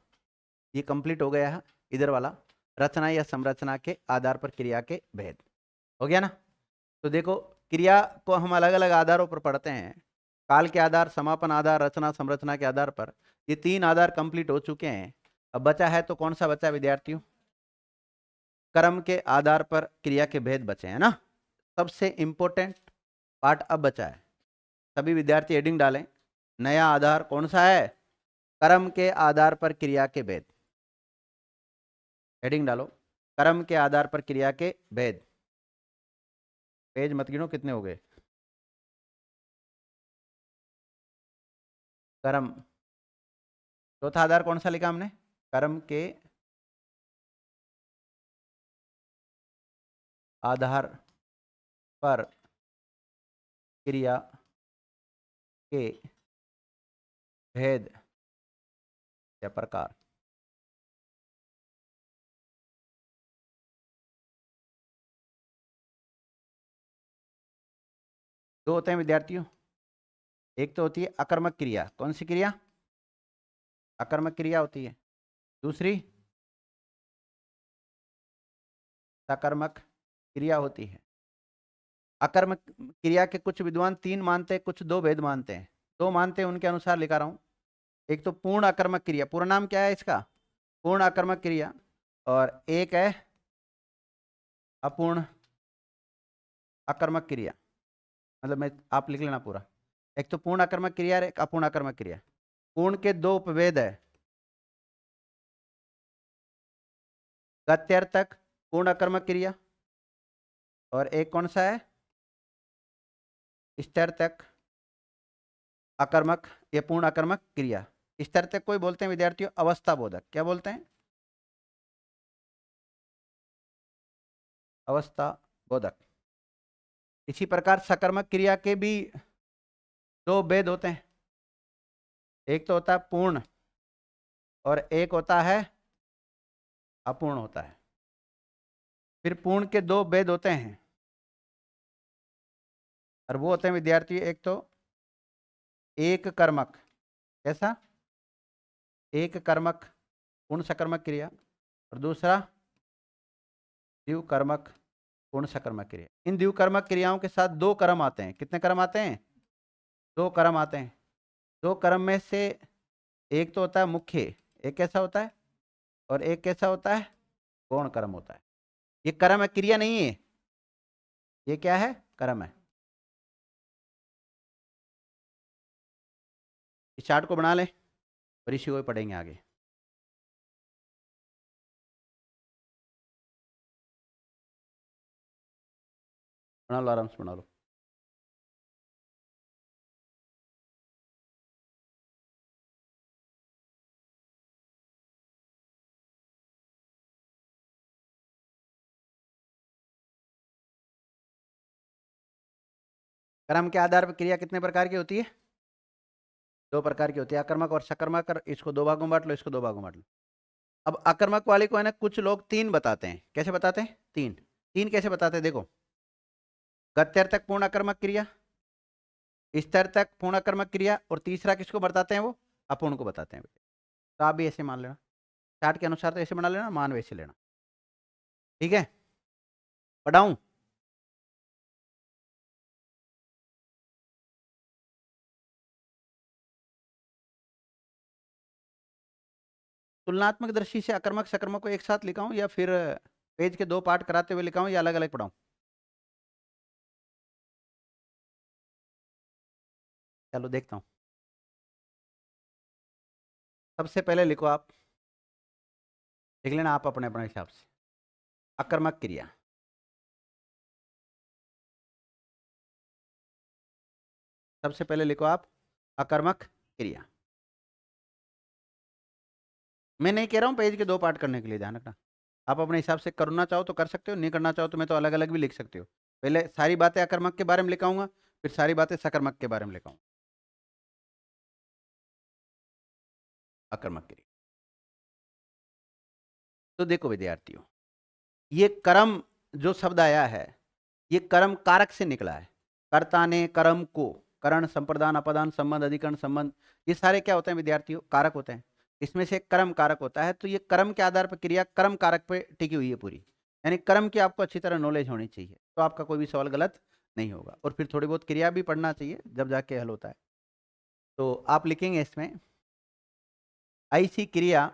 ये कंप्लीट हो गया है, इधर वाला रचना या संरचना के आधार पर क्रिया के भेद, हो गया ना। तो देखो, क्रिया को हम अलग अलग आधारों पर पढ़ते हैं, काल के आधार, समापन आधार, रचना संरचना के आधार पर। ये 3 आधार कंप्लीट हो चुके हैं। अब बचा है तो कौन सा बचा विद्यार्थियों? कर्म के आधार पर क्रिया के भेद बचे हैं ना, सबसे इंपॉर्टेंट पार्ट अब बचा है। सभी विद्यार्थी हेडिंग डालें, नया आधार कौन सा है? कर्म के आधार पर क्रिया के भेद। हेडिंग डालो, कर्म के आधार पर क्रिया के भेद। पेज मत गिनो कितने हो गए। कर्म, चौथा आधार कौन सा लिखा हमने? कर्म के आधार पर क्रिया के भेद या प्रकार। दो होते हैं विद्यार्थियों, एक तो होती है अकर्मक क्रिया, कौन सी क्रिया? अकर्मक क्रिया होती है। दूसरी सकर्मक क्रिया होती है। अकर्मक क्रिया के कुछ विद्वान 3 मानते हैं, कुछ 2 भेद मानते हैं। 2 मानते हैं उनके अनुसार लिखा रहा हूं। एक तो पूर्ण अकर्मक क्रिया, पूरा नाम क्या है इसका? पूर्ण अकर्मक क्रिया। और एक है अपूर्ण अकर्मक क्रिया, मतलब मैं आप लिख लेना पूरा। एक तो पूर्ण अकर्मक क्रिया और एक अपूर्ण अकर्मक क्रिया। पूर्ण के 2 उपभेद है, गत्यर्थक पूर्ण अकर्मक क्रिया, और एक कौन सा है? स्त्र्थक अकर्मक या पूर्ण अकर्मक क्रिया। स्त्र्थक कोई बोलते हैं विद्यार्थियों अवस्था बोधक, क्या बोलते हैं? अवस्था बोधक। इसी प्रकार सकर्मक क्रिया के भी 2 भेद होते हैं, एक तो होता है पूर्ण और एक होता है अपूर्ण होता है। फिर पूर्ण के 2 भेद होते हैं, और वो होते हैं विद्यार्थी, एक तो एक कर्मक, कैसा? एक कर्मक पूर्ण सकर्मक क्रिया, और दूसरा द्विकर्मक पूर्ण सकर्मक क्रिया। इन द्विकर्मक क्रियाओं के साथ 2 कर्म आते हैं। कितने कर्म आते हैं? 2 कर्म आते हैं। 2 कर्म में से एक तो होता है मुख्य, एक कैसा होता है, और एक कैसा होता है? गौण कर्म होता है। ये कर्म है, क्रिया नहीं है। ये क्या है? कर्म है। इस चार्ट को बना लें और इसी को पढ़ेंगे आगे। बना लो, आराम से बना लो। कर्म के आधार पर क्रिया कितने प्रकार की होती है? 2 प्रकार की होती है, अकर्मक और सकर्मक। और इसको 2 भागों में बांट लो, इसको 2 भागों में बांट लो। अब अकर्मक वाले को है ना, कुछ लोग 3 बताते हैं। कैसे बताते हैं? 3। 3 कैसे बताते हैं देखो, गत्यर्थक पूर्ण अकर्मक क्रिया, स्तर्थक पूर्ण अकर्मक क्रिया, और तीसरा किसको बताते हैं? वो अपूर्ण को बताते हैं। तो आप भी ऐसे मान लेना, चार्ट के अनुसार तो ऐसे बना लेना, मान वैसे लेना। ठीक है, पढ़ाऊं? तुलनात्मक दृष्टि से अकर्मक सकर्मक को एक साथ लिखाऊं, या फिर पेज के 2 पार्ट कराते हुए लिखाऊं, या अलग अलग पढ़ाऊं? चलो देखता हूं। सबसे पहले लिखो आप, लिख लेना आप अपने अपने हिसाब से। अकर्मक क्रिया। सबसे पहले लिखो आप अकर्मक क्रिया। मैं नहीं कह रहा हूं पेज के 2 पार्ट करने के लिए, ध्यान रखना। आप अपने हिसाब से करना चाहो तो कर सकते हो, नहीं करना चाहो तो मैं तो अलग अलग भी लिख सकते हो। पहले सारी बातें अकर्मक के बारे में लिखाऊंगा, फिर सारी बातें सकर्मक के बारे में लिखाऊंगा। अकर्मक क्रिया। तो देखो विद्यार्थियों, ये कर्म जो शब्द आया है, ये कर्म कारक से निकला है। कर्ता ने कर्म को, करण, संप्रदान, अपादान, संबंध, अधिकरण, संबंध, ये सारे क्या होते हैं विद्यार्थियों? कारक होते हैं। इसमें से कर्म कारक होता है, तो ये कर्म के आधार पर क्रिया कर्म कारक पे टिकी हुई है पूरी। यानी कर्म की आपको अच्छी तरह नॉलेज होनी चाहिए, तो आपका कोई भी सवाल गलत नहीं होगा। और फिर थोड़ी बहुत क्रिया भी पढ़ना चाहिए, जब जाके हल होता है। तो आप लिखेंगे इसमें ऐसी क्रिया,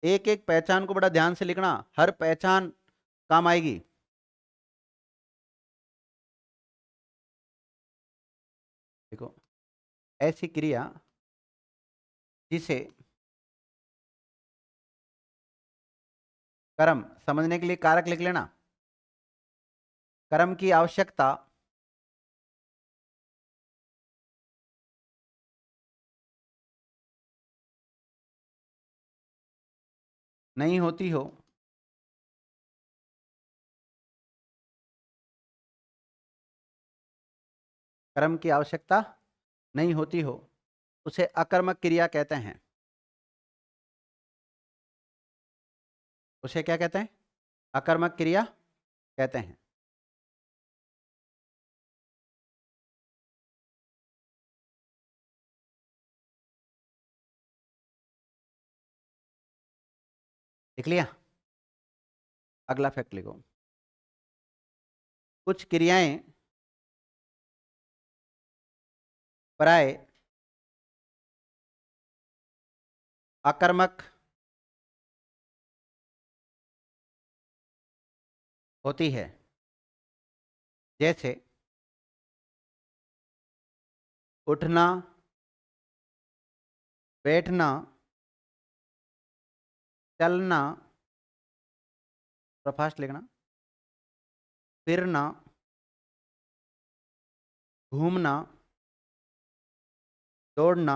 एक एक पहचान को बड़ा ध्यान से लिखना, हर पहचान काम आएगी। देखो, ऐसी क्रिया जिसे कर्म, समझने के लिए कारक लिख लेना, कर्म की आवश्यकता नहीं होती हो, कर्म की आवश्यकता नहीं होती हो, उसे अकर्मक क्रिया कहते हैं। उसे क्या कहते हैं? अकर्मक क्रिया कहते हैं। लिख लिया? अगला फैक्ट लिखो। कुछ क्रियाएं प्राय अकर्मक होती है, जैसे उठना, बैठना, चलना, थोड़ा फास्ट लिखना, फिरना, घूमना, दौड़ना,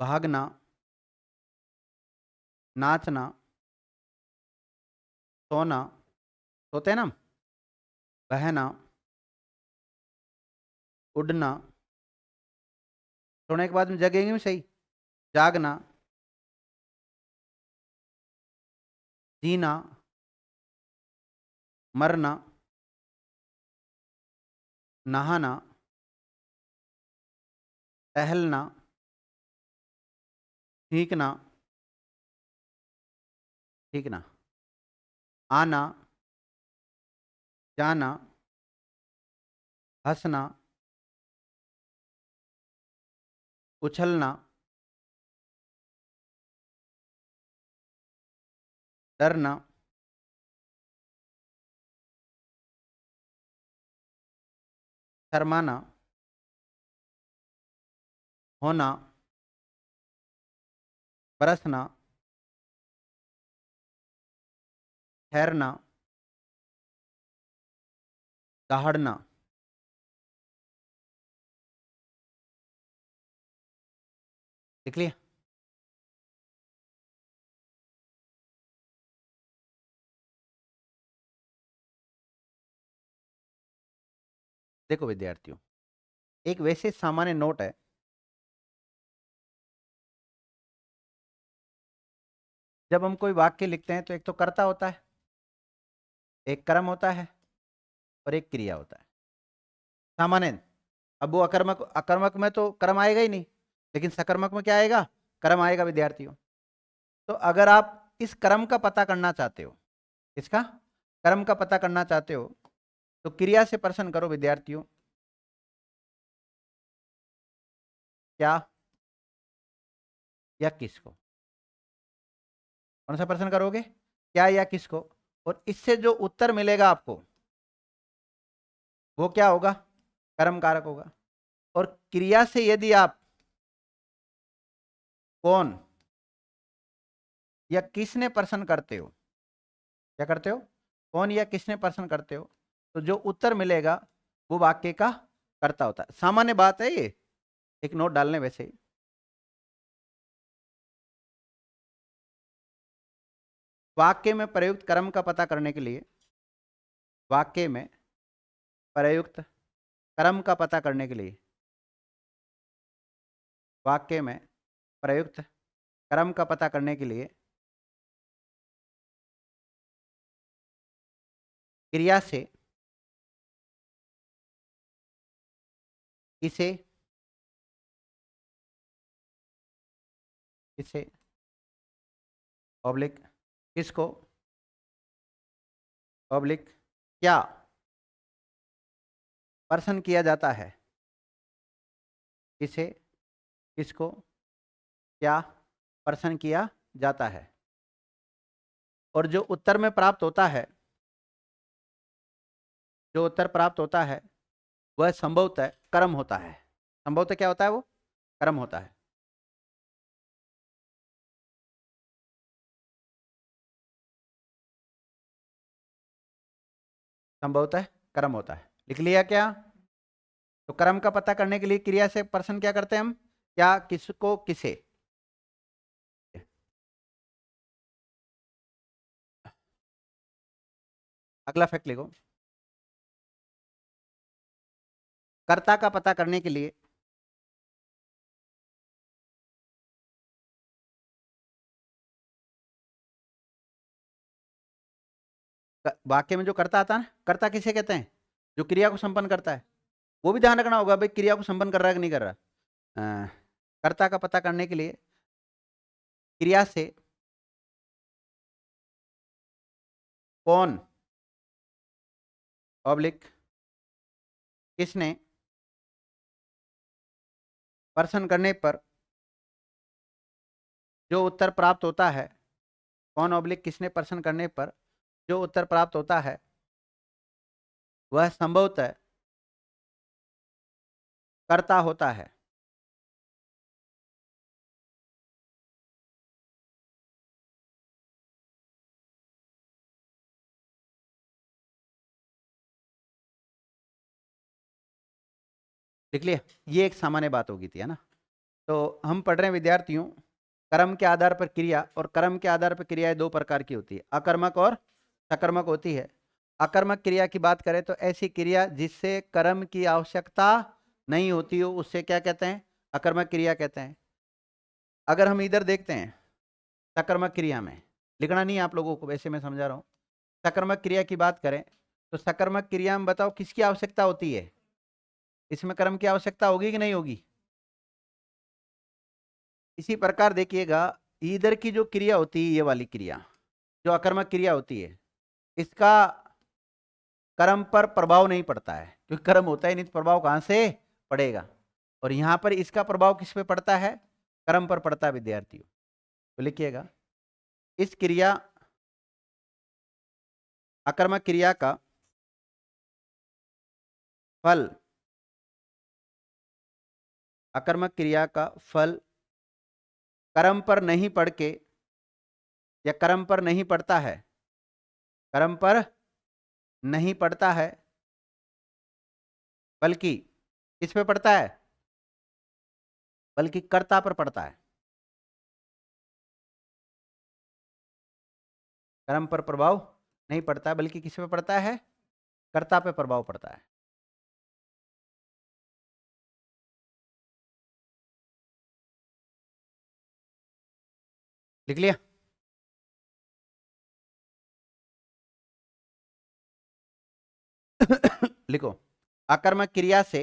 भागना, नाचना, सोना, सोते हैं ना हम, बहना, उड़ना, सोने के बाद में जगेंगे भी सही, जागना, जीना, मरना, नहाना, टहलना, सीखना, सीखना, आना, जाना, हंसना, उछलना, डरना, शर्माना, होना, बरसना, ठहरना, दहाड़ना। लिख लिया? देखो विद्यार्थियों, एक वैसे सामान्य नोट है, जब हम कोई वाक्य लिखते हैं तो एक तो कर्ता होता है, एक कर्म होता है, और एक क्रिया होता है सामान्य। अब वो अकर्मक, अकर्मक में तो कर्म आएगा ही नहीं, लेकिन सकर्मक में क्या आएगा? कर्म आएगा विद्यार्थियों। तो अगर आप इस कर्म का पता करना चाहते हो, इसका कर्म का पता करना चाहते हो, तो क्रिया से प्रश्न करो विद्यार्थियों। क्या या किसको? कौन सा प्रश्न करोगे? क्या या किसको? और इससे जो उत्तर मिलेगा आपको, वो क्या होगा? कर्म कारक होगा। और क्रिया से यदि आप कौन या किसने प्रश्न करते हो, क्या करते हो, कौन या किसने प्रश्न करते हो, तो जो उत्तर मिलेगा वो वाक्य का कर्ता होता है। सामान्य बात है ये, एक नोट डालने वैसे ही। वाक्य में प्रयुक्त कर्म का पता करने के लिए, वाक्य में प्रयुक्त कर्म का पता करने के लिए, वाक्य में प्रयुक्त कर्म का पता करने के लिए क्रिया से किसे किसे ऑब्लिक किसको ऑब्लिक क्या प्रश्न किया जाता है, किसे किसको क्या प्रश्न किया जाता है, और जो उत्तर में प्राप्त होता है, जो उत्तर प्राप्त होता है वह संभवतः कर्म होता है। संभवतः क्या होता है, वो कर्म होता है। संभवतः कर्म होता है, लिख लिया क्या। तो कर्म का पता करने के लिए क्रिया से प्रश्न क्या करते हैं हम, क्या किसको किसे। अगला फैक्ट लिखो, कर्ता का पता करने के लिए वाक्य में जो कर्ता आता है ना, कर्ता किसे कहते हैं, जो क्रिया को संपन्न करता है। वो भी ध्यान रखना होगा भाई, क्रिया को संपन्न कर रहा है कि नहीं कर रहा। कर्ता का पता करने के लिए क्रिया से कौन ऑब्लिक किसने प्रश्न करने पर जो उत्तर प्राप्त होता है, कौन ऑब्लिक किसने प्रश्न करने पर जो उत्तर प्राप्त होता है वह संभवतः कर्ता होता है। देख लिया, ये एक सामान्य बात होगी थी, है ना। तो हम पढ़ रहे हैं विद्यार्थियों, कर्म के आधार पर क्रिया, और कर्म के आधार पर क्रियाएं दो प्रकार की होती है, अकर्मक और सकर्मक होती है। अकर्मक क्रिया की बात करें तो ऐसी क्रिया जिससे कर्म की आवश्यकता नहीं होती हो, उससे क्या कहते हैं, अकर्मक क्रिया कहते हैं। अगर हम इधर देखते हैं सकर्मक क्रिया में, लिखना नहीं है आप लोगों को, वैसे मैं समझा रहा हूँ। सकर्मक क्रिया की बात करें तो सकर्मक क्रिया में बताओ किसकी आवश्यकता होती है, इसमें कर्म की आवश्यकता होगी कि नहीं होगी। इसी प्रकार देखिएगा, इधर की जो क्रिया होती है, ये वाली क्रिया जो अकर्मक क्रिया होती है, इसका कर्म पर प्रभाव नहीं पड़ता है, क्योंकि कर्म होता ही नहीं तो प्रभाव कहां से पड़ेगा। और यहां पर इसका प्रभाव किस पे पड़ता है, कर्म पर पड़ता है विद्यार्थियों। तो लिखिएगा, इस क्रिया अकर्मक क्रिया का फल, अकर्मक क्रिया का फल कर्म पर नहीं पड़ के, या कर्म पर नहीं पड़ता है, कर्म पर नहीं पड़ता है, बल्कि किस पे पड़ता है, बल्कि कर्ता पर पड़ता है। कर्म पर प्रभाव नहीं पड़ता बल्कि किस पे पड़ता है, कर्ता पे प्रभाव पड़ता है। लिख लिया। लिखो, अकर्मक क्रिया से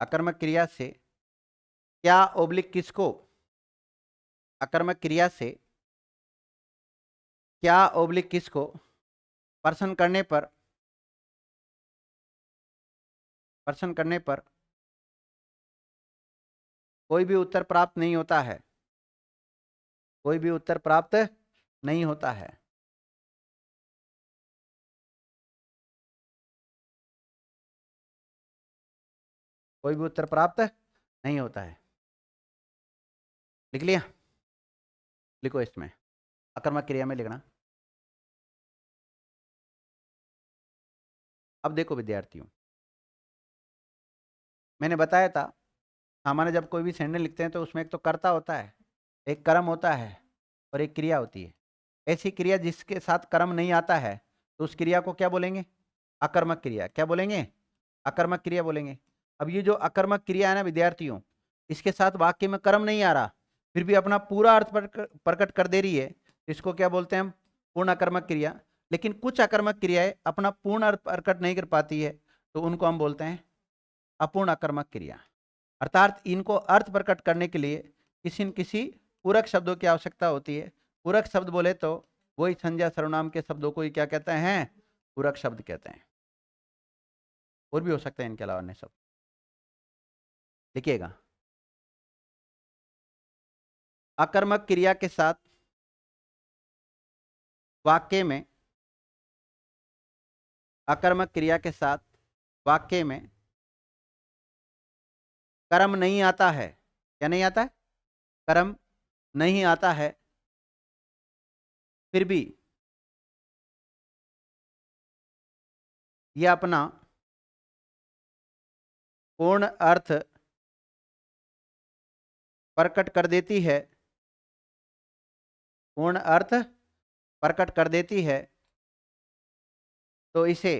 अकर्मक क्रिया से क्या ओब्लिक किसको, अकर्मक क्रिया से क्या ओब्लिक किसको प्रश्न करने पर, प्रश्न करने पर कोई भी उत्तर प्राप्त नहीं होता है, कोई भी उत्तर प्राप्त नहीं होता है। कोई भी उत्तर प्राप्त नहीं होता है। लिख लिया? लिखो इसमें, आकर्मक क्रिया में लिखना। अब देखो विद्यार्थियों, मैंने बताया था सामान्य जब कोई भी सेंटेंस लिखते हैं तो उसमें एक तो कर्ता होता है, एक कर्म होता है और एक क्रिया होती है। ऐसी क्रिया जिसके साथ कर्म नहीं आता है तो उस क्रिया को क्या बोलेंगे? अकर्मक क्रिया। क्या बोलेंगे? अकर्मक क्रिया बोलेंगे। अब ये जो अकर्मक क्रिया है ना विद्यार्थियों, इसके साथ वाक्य में कर्म नहीं आ रहा, फिर भी अपना पूरा अर्थ प्रकट कर दे रही है, इसको क्या बोलते हैं हम? पूर्ण अकर्मक क्रिया। लेकिन कुछ अकर्मक क्रियाएं अपना पूर्ण अर्थ प्रकट नहीं कर पाती है, तो उनको हम बोलते हैं अपूर्ण अकर्मक क्रिया। अर्थात इनको अर्थ प्रकट करने के लिए किसी न किसी पूरक शब्दों की आवश्यकता होती है। पूरक शब्द बोले तो वही संज्ञा सर्वनाम के शब्दों को ही क्या कहते हैं? पूरक शब्द कहते हैं। और भी हो सकते हैं इनके अलावा अन्य शब्द। लिखिएगा, अकर्मक क्रिया के साथ वाक्य में, अकर्मक क्रिया के साथ वाक्य में कर्म नहीं आता है। क्या नहीं आता है? कर्म नहीं आता है, फिर भी यह अपना पूर्ण अर्थ प्रकट कर देती है, पूर्ण अर्थ प्रकट कर देती है, तो इसे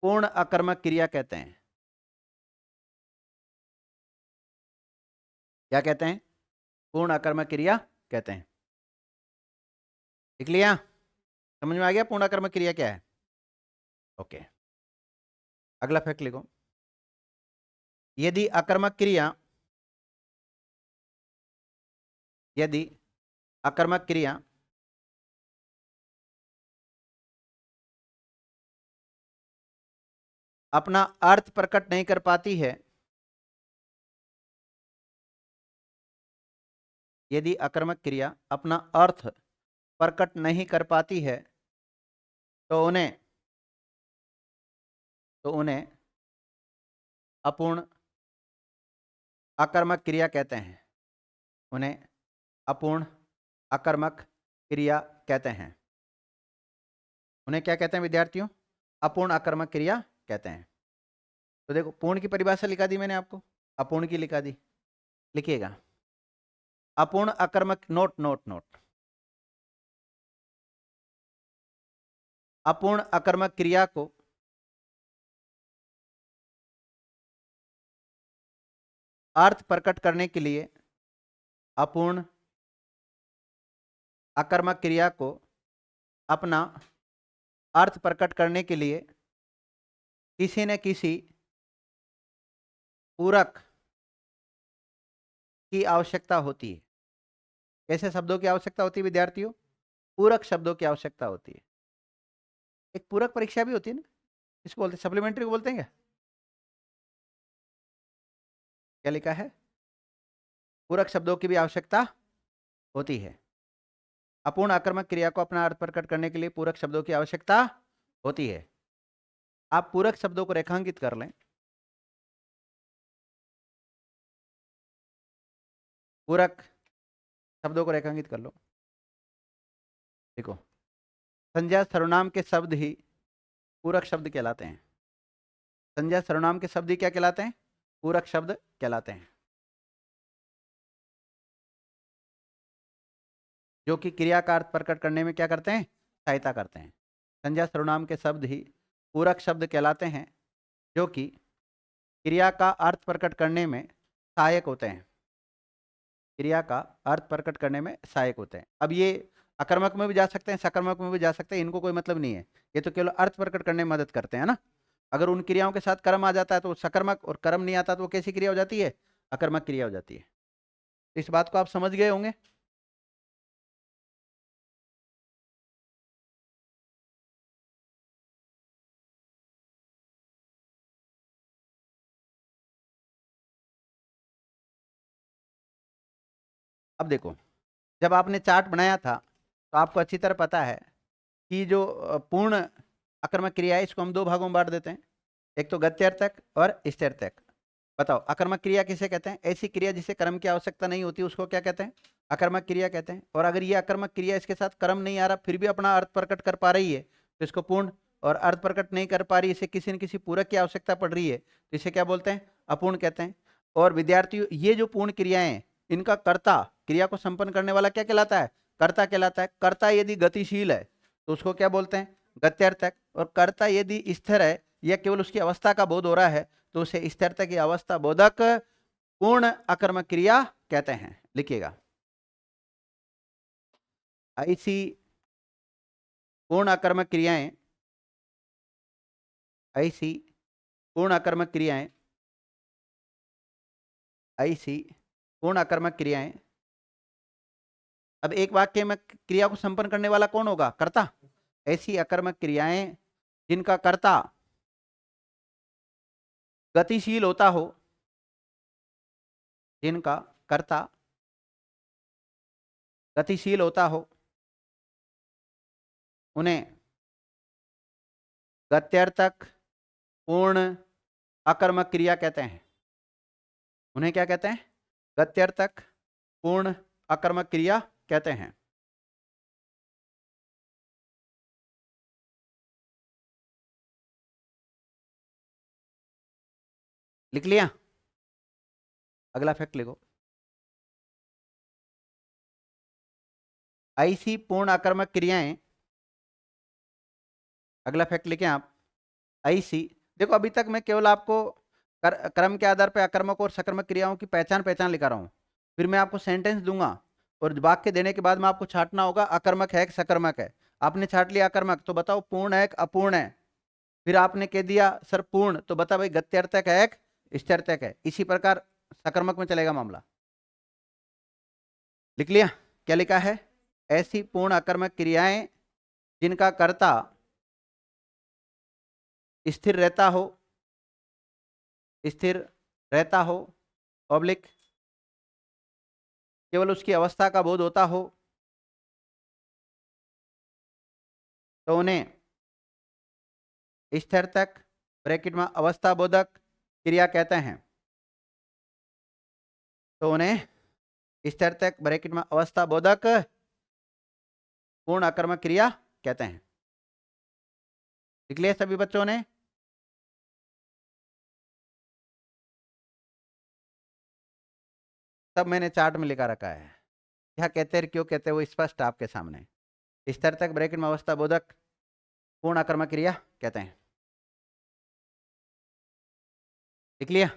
पूर्ण अकर्मक क्रिया कहते हैं। क्या कहते हैं? पूर्ण अकर्मक क्रिया कहते हैं। लिख लिया? समझ में आ गया पूर्ण अकर्मक क्रिया क्या है? ओके, अगला फैक्ट लिखो। यदि अकर्मक क्रिया, यदि अकर्मक क्रिया अपना अर्थ प्रकट नहीं कर पाती है, यदि अकर्मक क्रिया अपना अर्थ प्रकट नहीं कर पाती है, तो उन्हें अपूर्ण अकर्मक क्रिया कहते हैं। उन्हें अपूर्ण अकर्मक क्रिया कहते हैं। उन्हें क्या कहते हैं विद्यार्थियों? अपूर्ण अकर्मक क्रिया कहते हैं। तो देखो, पूर्ण की परिभाषा लिखा दी मैंने आपको, अपूर्ण की लिखा दी। लिखिएगा, अपूर्ण अकर्मक, नोट नोट नोट, अपूर्ण अकर्मक क्रिया को अर्थ प्रकट करने के लिए, अपूर्ण अकर्मक क्रिया को अपना अर्थ प्रकट करने के लिए किसी न किसी पूरक की आवश्यकता होती है। कैसे शब्दों की आवश्यकता होती है विद्यार्थियों? पूरक शब्दों की आवश्यकता होती है। एक पूरक परीक्षा भी होती है ना, इसको बोलते हैं सप्लीमेंट्री को बोलते हैं क्या? क्या लिखा है? पूरक शब्दों की भी आवश्यकता होती है। अपूर्ण आक्रामक क्रिया को अपना अर्थ प्रकट करने के लिए पूरक शब्दों की आवश्यकता होती है। आप पूरक शब्दों को रेखांकित कर लें। पूरक शब्दों को रेखांकित कर लो। देखो, संज्ञा सर्वनाम के शब्द ही पूरक शब्द कहलाते हैं। संज्ञा सर्वनाम के शब्द ही क्या कहलाते हैं? पूरक शब्द कहलाते हैं, जो कि क्रिया का अर्थ प्रकट करने में क्या करते हैं? सहायता करते हैं। संज्ञा सर्वनाम के शब्द ही पूरक शब्द कहलाते हैं, जो कि क्रिया का अर्थ प्रकट करने में सहायक होते हैं। क्रिया का अर्थ प्रकट करने में सहायक होते हैं। अब ये अकर्मक में भी जा सकते हैं, सकर्मक में भी जा सकते हैं, इनको कोई मतलब नहीं है। ये तो केवल अर्थ प्रकट करने में मदद करते हैं ना। अगर उन क्रियाओं के साथ कर्म आ जाता है तो सकर्मक, और कर्म नहीं आता तो वो कैसी क्रिया हो जाती है? अकर्मक क्रिया हो जाती है। इस बात को आप समझ गए होंगे। अब देखो, जब आपने चार्ट बनाया था तो आपको अच्छी तरह पता है कि जो पूर्ण अकर्मक क्रिया है इसको हम दो भागों में बांट देते हैं। एक तो गत्यर्थक और स्थिर्थक। बताओ अकर्मक क्रिया किसे कहते हैं? ऐसी क्रिया जिसे कर्म की आवश्यकता नहीं होती उसको क्या कहते हैं? अकर्मक क्रिया कहते हैं। और अगर ये अकर्मक क्रिया इसके साथ कर्म नहीं आ रहा फिर भी अपना अर्थ प्रकट कर पा रही है तो इसको पूर्ण, और अर्थ प्रकट नहीं कर पा रही, इसे किसी न किसी पूरक की आवश्यकता पड़ रही है तो इसे क्या बोलते हैं? अपूर्ण कहते हैं। और विद्यार्थियों ये जो पूर्ण क्रियाएं हैं इनका कर्ता, क्रिया को संपन्न करने वाला क्या कहलाता है? कर्ता कहलाता है। कर्ता यदि गतिशील है तो उसको क्या बोलते हैं? गत्यर्थक। और कर्ता यदि स्थिर है या केवल उसकी अवस्था का बोध हो रहा है तो उसे स्थिरता की अवस्था बोधक पूर्ण अकर्मक क्रिया कहते हैं। लिखिएगा, ऐसी पूर्ण अकर्मक क्रियाएं, ऐसी पूर्ण अकर्मक क्रियाएं, ऐसी पूर्ण अकर्मक क्रियाएं। अब एक वाक्य में क्रिया को संपन्न करने वाला कौन होगा? कर्ता। ऐसी अकर्मक क्रियाएं जिनका कर्ता गतिशील होता हो, जिनका कर्ता गतिशील होता हो, उन्हें गत्यर्थक पूर्ण अकर्मक क्रिया कहते हैं। उन्हें क्या कहते हैं? गत्यर्थक पूर्ण अकर्मक क्रिया कहते हैं। लिख लिया? अगला फैक्ट लिखो, ऐसी पूर्ण अकर्मक क्रियाएं, अगला फैक्ट लिखें आप, ऐसी। देखो अभी तक मैं केवल आपको क्रम के आधार पर अकर्मक और सकर्मक क्रियाओं की पहचान लिखा रहा हूं। फिर मैं आपको सेंटेंस दूंगा और वाक्य देने के बाद में आपको छांटना होगा अकर्मक है कि सकर्मक है। आपने छांट लिया अकर्मक तो बताओ पूर्ण है कि अपूर्ण है। फिर आपने कह दिया सर पूर्ण तो बता भाई गत्यर्थक है कि स्थिर्थक है। इसी प्रकार सकर्मक में चलेगा मामला। लिख लिया? क्या लिखा है? ऐसी पूर्ण अकर्मक क्रियाएं जिनका कर्ता स्थिर रहता हो, स्थिर रहता हो, ऑब्लिक केवल उसकी अवस्था का बोध होता हो तो उन्हें स्थिर्थक ब्रैकेट में अवस्था बोधक क्रिया कहते हैं। तो उन्हें स्थिर्थक ब्रैकेट में अवस्था बोधक पूर्ण अकर्मक क्रिया कहते हैं। लिख लिया सभी बच्चों ने? सब मैंने चार्ट में लिखा रखा है। क्या कहते हैं क्यों कहते हैं वो स्पष्ट आपके सामने। स्थिर्थक ब्रैकेट में अवस्था बोधक पूर्ण अकर्मक क्रिया कहते हैं। लिख लिया?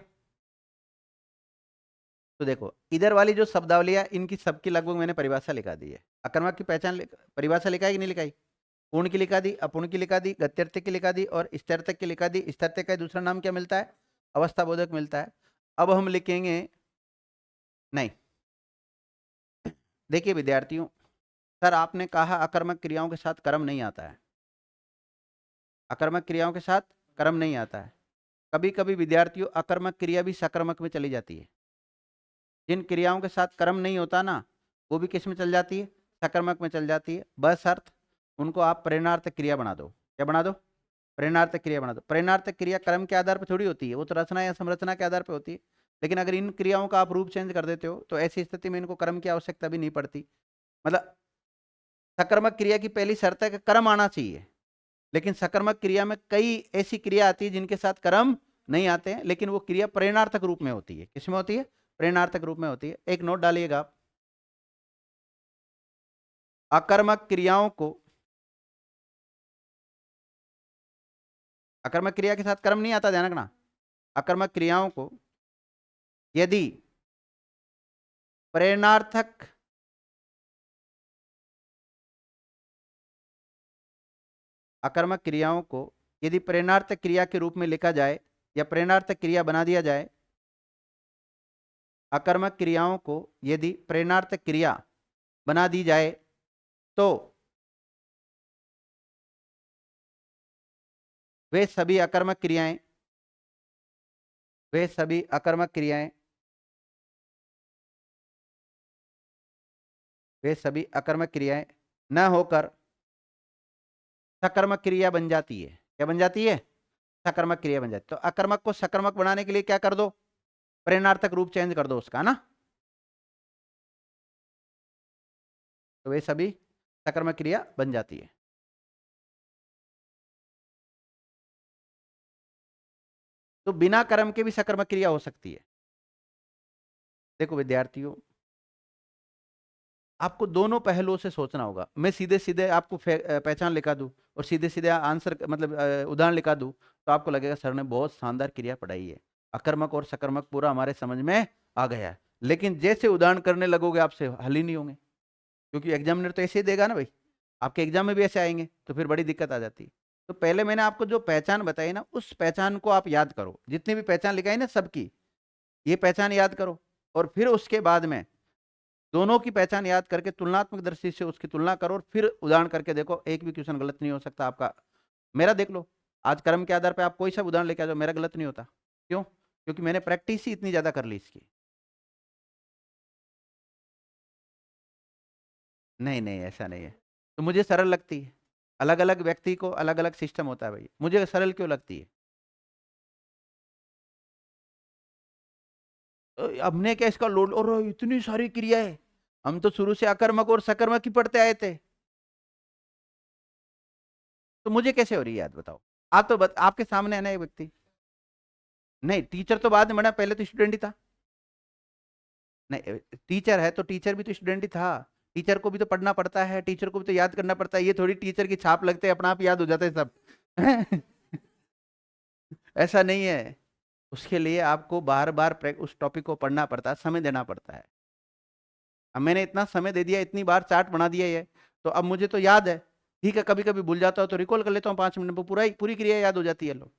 तो देखो इधर वाली जो शब्दावलियां इनकी सबकी लगभग मैंने परिभाषा लिखा दी है। अकर्मक की पहचान परिभाषा लिखा है कि नहीं लिखाई? पूर्ण की लिखा दी, अपूर्ण की लिखा दी, गत्यर्थक की लिखा दी और स्थिर्थक की लिखा दी। स्थिर्थक का दूसरा नाम क्या मिलता है? अवस्था बोधक मिलता है। अब हम लिखेंगे, नहीं देखिए विद्यार्थियों, सर आपने कहा अकर्मक क्रियाओं के साथ कर्म नहीं आता है। अकर्मक क्रियाओं के साथ कर्म नहीं आता है। कभी कभी विद्यार्थियों अकर्मक क्रिया भी सकर्मक में चली जाती है। जिन क्रियाओं के साथ कर्म नहीं होता ना वो भी किस में चल जाती है? सकर्मक में चल जाती है। बस अर्थ उनको आप प्रेरणार्थक क्रिया बना दो। क्या बना दो? प्रेरणार्थक क्रिया बना दो। प्रेरणार्थक क्रिया कर्म के आधार पर थोड़ी होती है, वो तो रचना या संरचना के आधार पर होती है। लेकिन अगर इन क्रियाओं का आप रूप चेंज कर देते हो तो ऐसी स्थिति में इनको कर्म की आवश्यकता भी नहीं पड़ती। मतलब सकर्मक क्रिया की पहली शर्त है कि कर्म आना चाहिए, लेकिन सकर्मक क्रिया में कई ऐसी क्रिया आती है जिनके साथ कर्म नहीं आते हैं लेकिन वो क्रिया प्रेरणार्थक रूप में होती है। किसमें होती है? प्रेरणार्थक रूप में होती है। एक नोट डालिएगा आप, अकर्मक क्रियाओं को, अकर्मक क्रिया के साथ कर्म नहीं आता, ध्यान रखना। अकर्मक क्रियाओं को यदि प्रेरणार्थक अकर्मक क्रियाओं को यदि प्रेरणार्थक क्रिया के रूप में लिखा जाए या प्रेरणार्थक क्रिया बना दिया जाए, अकर्मक क्रियाओं को यदि प्रेरणार्थक क्रिया बना दी जाए तो वे सभी अकर्मक क्रियाएं, वे सभी अकर्मक क्रियाएं, वे सभी अकर्मक क्रियाएं न होकर सकर्मक क्रिया बन जाती है। क्या बन जाती है? सकर्मक क्रिया बन जाती। तो अकर्मक को सकर्मक बनाने के लिए क्या कर दो, प्रेरणार्थक रूप चेंज कर दो उसका ना, तो वे सभी सकर्मक क्रिया बन जाती है। तो बिना कर्म के भी सकर्मक क्रिया हो सकती है। देखो विद्यार्थियों, आपको दोनों पहलुओं से सोचना होगा। मैं सीधे सीधे आपको पहचान लिखा दूं और सीधे सीधे आंसर मतलब उदाहरण लिखा दूं, तो आपको लगेगा सर ने बहुत शानदार क्रिया पढ़ाई है, अकर्मक और सकर्मक पूरा हमारे समझ में आ गया है। लेकिन जैसे उदाहरण करने लगोगे आपसे हल ही नहीं होंगे, क्योंकि एग्जामिनर तो ऐसे ही देगा ना भाई, आपके एग्जाम में भी ऐसे आएंगे, तो फिर बड़ी दिक्कत आ जाती है। तो पहले मैंने आपको जो पहचान बताई ना, उस पहचान को आप याद करो, जितनी भी पहचान लिखाई ना सबकी, ये पहचान याद करो। और फिर उसके बाद में दोनों की पहचान याद करके तुलनात्मक दृष्टि से उसकी तुलना करो और फिर उदाहरण करके देखो, एक भी क्वेश्चन गलत नहीं हो सकता आपका। मेरा देख लो, आज कर्म के आधार पर आप कोई सा उदाहरण लेके आ जाओ, मेरा गलत नहीं होता। क्यों? क्योंकि मैंने प्रैक्टिस ही इतनी ज्यादा कर ली इसकी। नहीं नहीं, ऐसा नहीं है। तो मुझे सरल लगती है, अलग अलग व्यक्ति को अलग अलग सिस्टम होता है भाई, मुझे सरल क्यों लगती है? हमने क्या इसका लोड, और इतनी सारी क्रिया है, हम तो शुरू से अकर्मक और सकर्मक ही पढ़ते आए थे, तो मुझे कैसे हो रही है याद बताओ? आप तो आपके सामने है ना एक व्यक्ति। नहीं, टीचर तो बाद में बना, पहले तो स्टूडेंट ही था। नहीं, टीचर है तो टीचर भी तो स्टूडेंट ही था। टीचर को भी तो पढ़ना पड़ता है, टीचर को भी तो याद करना पड़ता है, ये थोड़ी टीचर की छाप लगते हैं अपना आप याद हो जाते हैं सब। ऐसा नहीं है, उसके लिए आपको बार बार उस टॉपिक को पढ़ना पड़ता है, समय देना पड़ता है। अब मैंने इतना समय दे दिया, इतनी बार चार्ट बना दिया है, तो अब मुझे तो याद है। ठीक है, कभी कभी भूल जाता हूँ तो रिकॉल कर लेता हूँ, 5 मिनट में पूरा पूरी क्रिया याद हो जाती है लोग।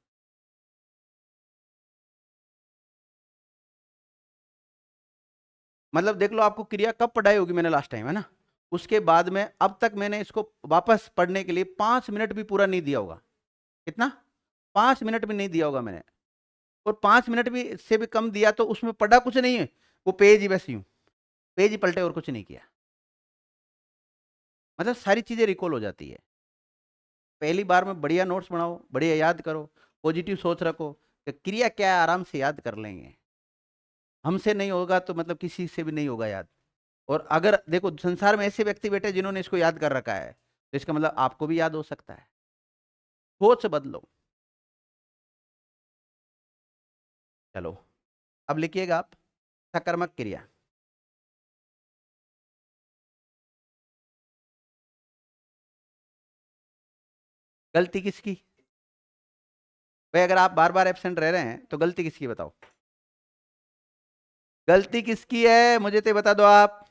मतलब देख लो, आपको क्रिया कब पढ़ाई होगी मैंने लास्ट टाइम, है ना? उसके बाद में अब तक मैंने इसको वापस पढ़ने के लिए 5 मिनट भी पूरा नहीं दिया होगा। कितना? 5 मिनट भी नहीं दिया होगा मैंने। और 5 मिनट भी से भी कम दिया तो उसमें पढ़ा कुछ नहीं है, वो पेज ही बस यूं पेज ही पलटे और कुछ नहीं किया। मतलब सारी चीजें रिकॉल हो जाती है। पहली बार में बढ़िया नोट्स बनाओ, बढ़िया याद करो, पॉजिटिव सोच रखो, तो क्रिया क्या है आराम से याद कर लेंगे। हमसे नहीं होगा तो मतलब किसी से भी नहीं होगा याद। और अगर देखो संसार में ऐसे व्यक्ति बैठे जिन्होंने इसको याद कर रखा है, तो इसका मतलब आपको भी याद हो सकता है। सोच बदलो। चलो, अब लिखिएगा आप, सकर्मक क्रिया। गलती किसकी? भाई अगर आप बार बार एब्सेंट रह रहे हैं तो गलती किसकी बताओ? गलती किसकी है मुझे तो बता दो आप।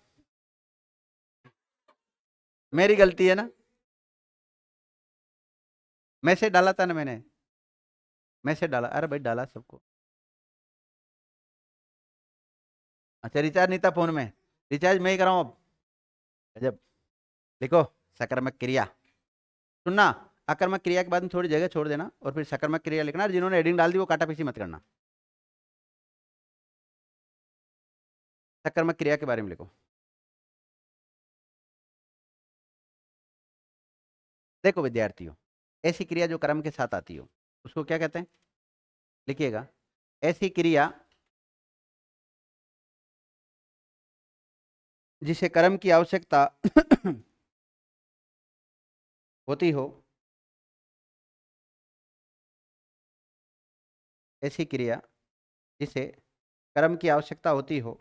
मेरी गलती है ना, मैसेज डाला था ना मैंने, मैसेज डाला, अरे भाई डाला सबको। अच्छा, रिचार्ज नहीं था फोन में, रिचार्ज मैं ही कराऊं अब? गजब। लिखो, सकर्मक क्रिया। सुनना, अकर्मक क्रिया के बाद में थोड़ी जगह छोड़ देना और फिर सकर्मक क्रिया लिखना, और जिन्होंने हेडिंग डाल दी वो काटा पीसी मत करना। सकर्मक क्रिया के बारे में लिखो। देखो विद्यार्थियों, ऐसी क्रिया जो कर्म के साथ आती हो उसको क्या कहते हैं? लिखिएगा, ऐसी क्रिया जिसे कर्म की आवश्यकता होती हो, ऐसी क्रिया जिसे कर्म की आवश्यकता होती हो,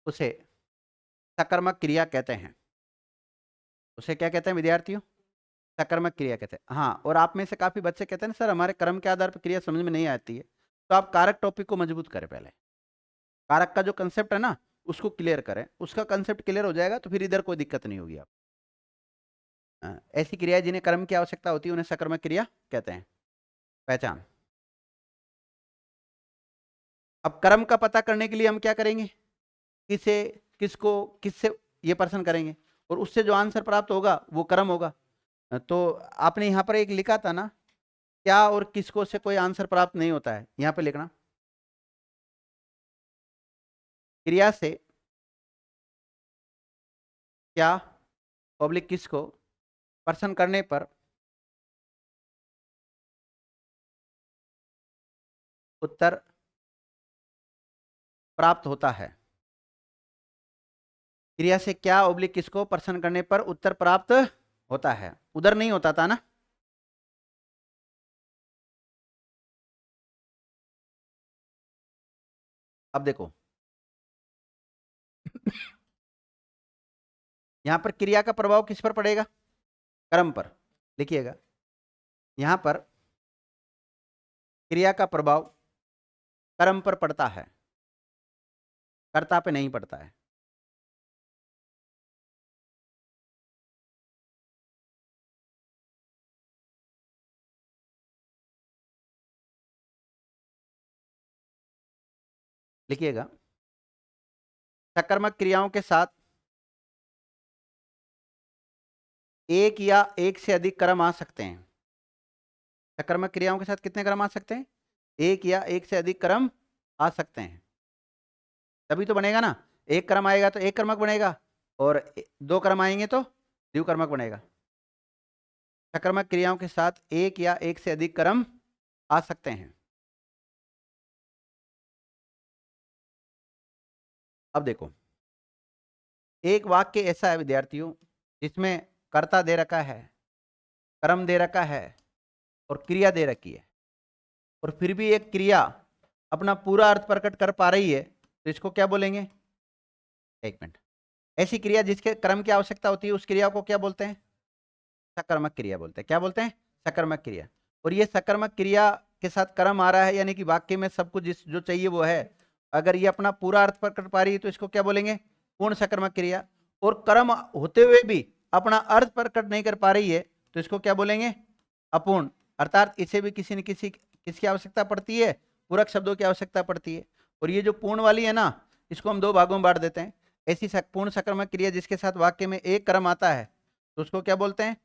उसे सकर्मक क्रिया कहते हैं। उसे क्या कहते हैं विद्यार्थियों? सकर्मक क्रिया कहते हैं। हाँ, और आप में से काफी बच्चे कहते हैं ना सर हमारे कर्म के आधार पर क्रिया समझ में नहीं आती है, तो आप कारक टॉपिक को मजबूत करें पहले। कारक का जो कंसेप्ट है ना, उसको क्लियर करें, उसका कंसेप्ट क्लियर हो जाएगा तो फिर इधर कोई दिक्कत नहीं होगी आप। ऐसी क्रिया जिन्हें कर्म की आवश्यकता होती है उन्हें सकर्मक क्रिया कहते हैं। पहचान। अब कर्म का पता करने के लिए हम क्या करेंगे? किसे, किसको, किससे ये पर्सन करेंगे, और उससे जो आंसर प्राप्त होगा वो कर्म होगा। तो आपने यहाँ पर एक लिखा था ना, क्या और किसको से कोई आंसर प्राप्त नहीं होता है, यहाँ पे लिखना, क्रिया से क्या पब्लिक किसको पर्सन करने पर उत्तर प्राप्त होता है। क्रिया से क्या ओब्लिक किसको प्रश्न करने पर उत्तर प्राप्त होता है? उधर नहीं होता था ना? अब देखो यहां पर क्रिया का प्रभाव किस पर पड़ेगा? कर्म पर। लिखिएगा, यहां पर क्रिया का प्रभाव कर्म पर पड़ता है, कर्ता पे नहीं पड़ता है। लिखिएगा, सकर्मक क्रियाओं के साथ एक या एक से अधिक कर्म आ सकते हैं। सकर्मक क्रियाओं के साथ कितने कर्म आ सकते हैं? एक या एक से अधिक कर्म आ सकते हैं। तभी तो बनेगा ना। एक कर्म आएगा तो एक कर्मक बनेगा, और दो कर्म आएंगे तो द्विकर्मक बनेगा। सकर्मक क्रियाओं के साथ एक या एक से अधिक कर्म आ सकते हैं। अब देखो, एक वाक्य ऐसा है विद्यार्थियों जिसमें कर्ता दे रखा है, कर्म दे रखा है और क्रिया दे रखी है, और फिर भी एक क्रिया अपना पूरा अर्थ प्रकट कर पा रही है, तो इसको क्या बोलेंगे? एक मिनट। ऐसी क्रिया जिसके कर्म की आवश्यकता होती है उस क्रिया को क्या बोलते हैं? सकर्मक क्रिया बोलते हैं। क्या बोलते हैं? सकर्मक क्रिया। और ये सकर्मक क्रिया के साथ कर्म आ रहा है, यानी कि वाक्य में सब कुछ जो चाहिए वो है, अगर ये अपना पूरा अर्थ प्रकट पा रही है तो इसको क्या बोलेंगे? पूर्ण सकर्मक क्रिया। और कर्म होते हुए भी अपना अर्थ प्रकट नहीं कर पा रही है तो इसको क्या बोलेंगे? अपूर्ण। अर्थात इसे भी किसी न किसी किसकी आवश्यकता पड़ती है? पूरक शब्दों की आवश्यकता पड़ती है। और ये जो पूर्ण वाली है ना, इसको हम दो भागों में बांट देते हैं। ऐसी पूर्ण सकर्मक क्रिया जिसके साथ वाक्य में एक कर्म आता है तो उसको क्या बोलते हैं?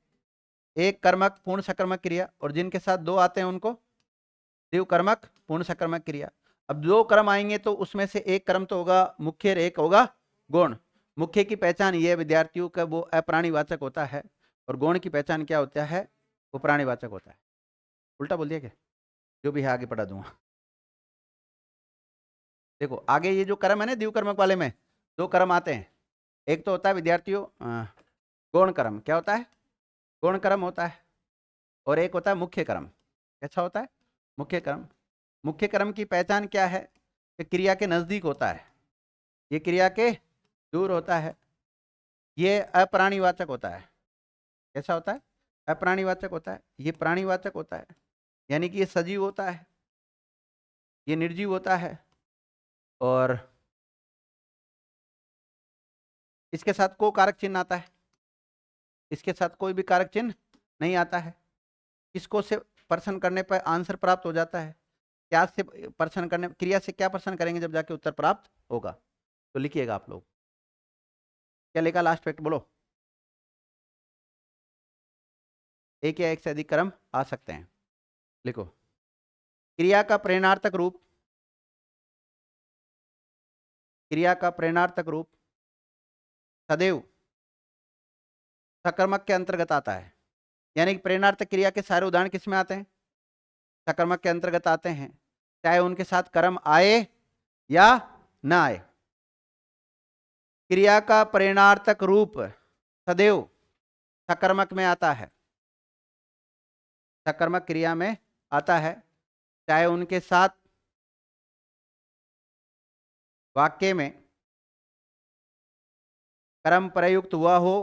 एक कर्मक पूर्ण सकर्मक क्रिया। और जिनके साथ दो आते हैं उनको द्विकर्मक पूर्ण सकर्मक क्रिया। अब दो कर्म आएंगे तो उसमें से एक कर्म तो होगा मुख्य और एक होगा गौण। मुख्य की पहचान ये विद्यार्थियों का वो अप्राणीवाचक होता है, और गौण की पहचान क्या होता है? वो प्राणीवाचक होता है। उल्टा बोल दिया क्या? जो भी है आगे पढ़ा दूंगा। देखो आगे ये जो कर्म है ना द्विकर्मक वाले में दो कर्म आते हैं। एक तो होता है विद्यार्थियों गौण कर्म। क्या होता है? गौण कर्म होता है। और एक होता है मुख्य कर्म। कैसा होता है? मुख्य कर्म। मुख्य कर्म की पहचान क्या है? कि क्रिया के नजदीक होता है, ये क्रिया के दूर होता है, ये अप्राणीवाचक होता है। कैसा होता है? अप्राणीवाचक होता है। ये प्राणीवाचक होता है, यानी कि ये सजीव होता है, ये निर्जीव होता है, और इसके साथ को कारक चिन्ह आता है, इसके साथ कोई भी कारक चिन्ह नहीं आता है। किसको से प्रश्न करने पर आंसर प्राप्त हो जाता है? क्या से प्रश्न करने, क्रिया से क्या प्रश्न करेंगे जब जाके उत्तर प्राप्त होगा? तो लिखिएगा आप लोग, क्या लिखा लास्ट फैक्ट बोलो? एक या एक से अधिक कर्म आ सकते हैं। लिखो, क्रिया का प्रेरणार्थक रूप, क्रिया का प्रेरणार्थक रूप सदैव सकर्मक के अंतर्गत आता है। यानी कि प्रेरणार्थक क्रिया के सारे उदाहरण किस में आते हैं? सकर्मक के अंतर्गत आते हैं, चाहे उनके साथ कर्म आए या ना आए। क्रिया का प्रेरणार्थक रूप सदैव सकर्मक में आता है, सकर्मक क्रिया में आता है, चाहे उनके साथ वाक्य में कर्म प्रयुक्त हुआ हो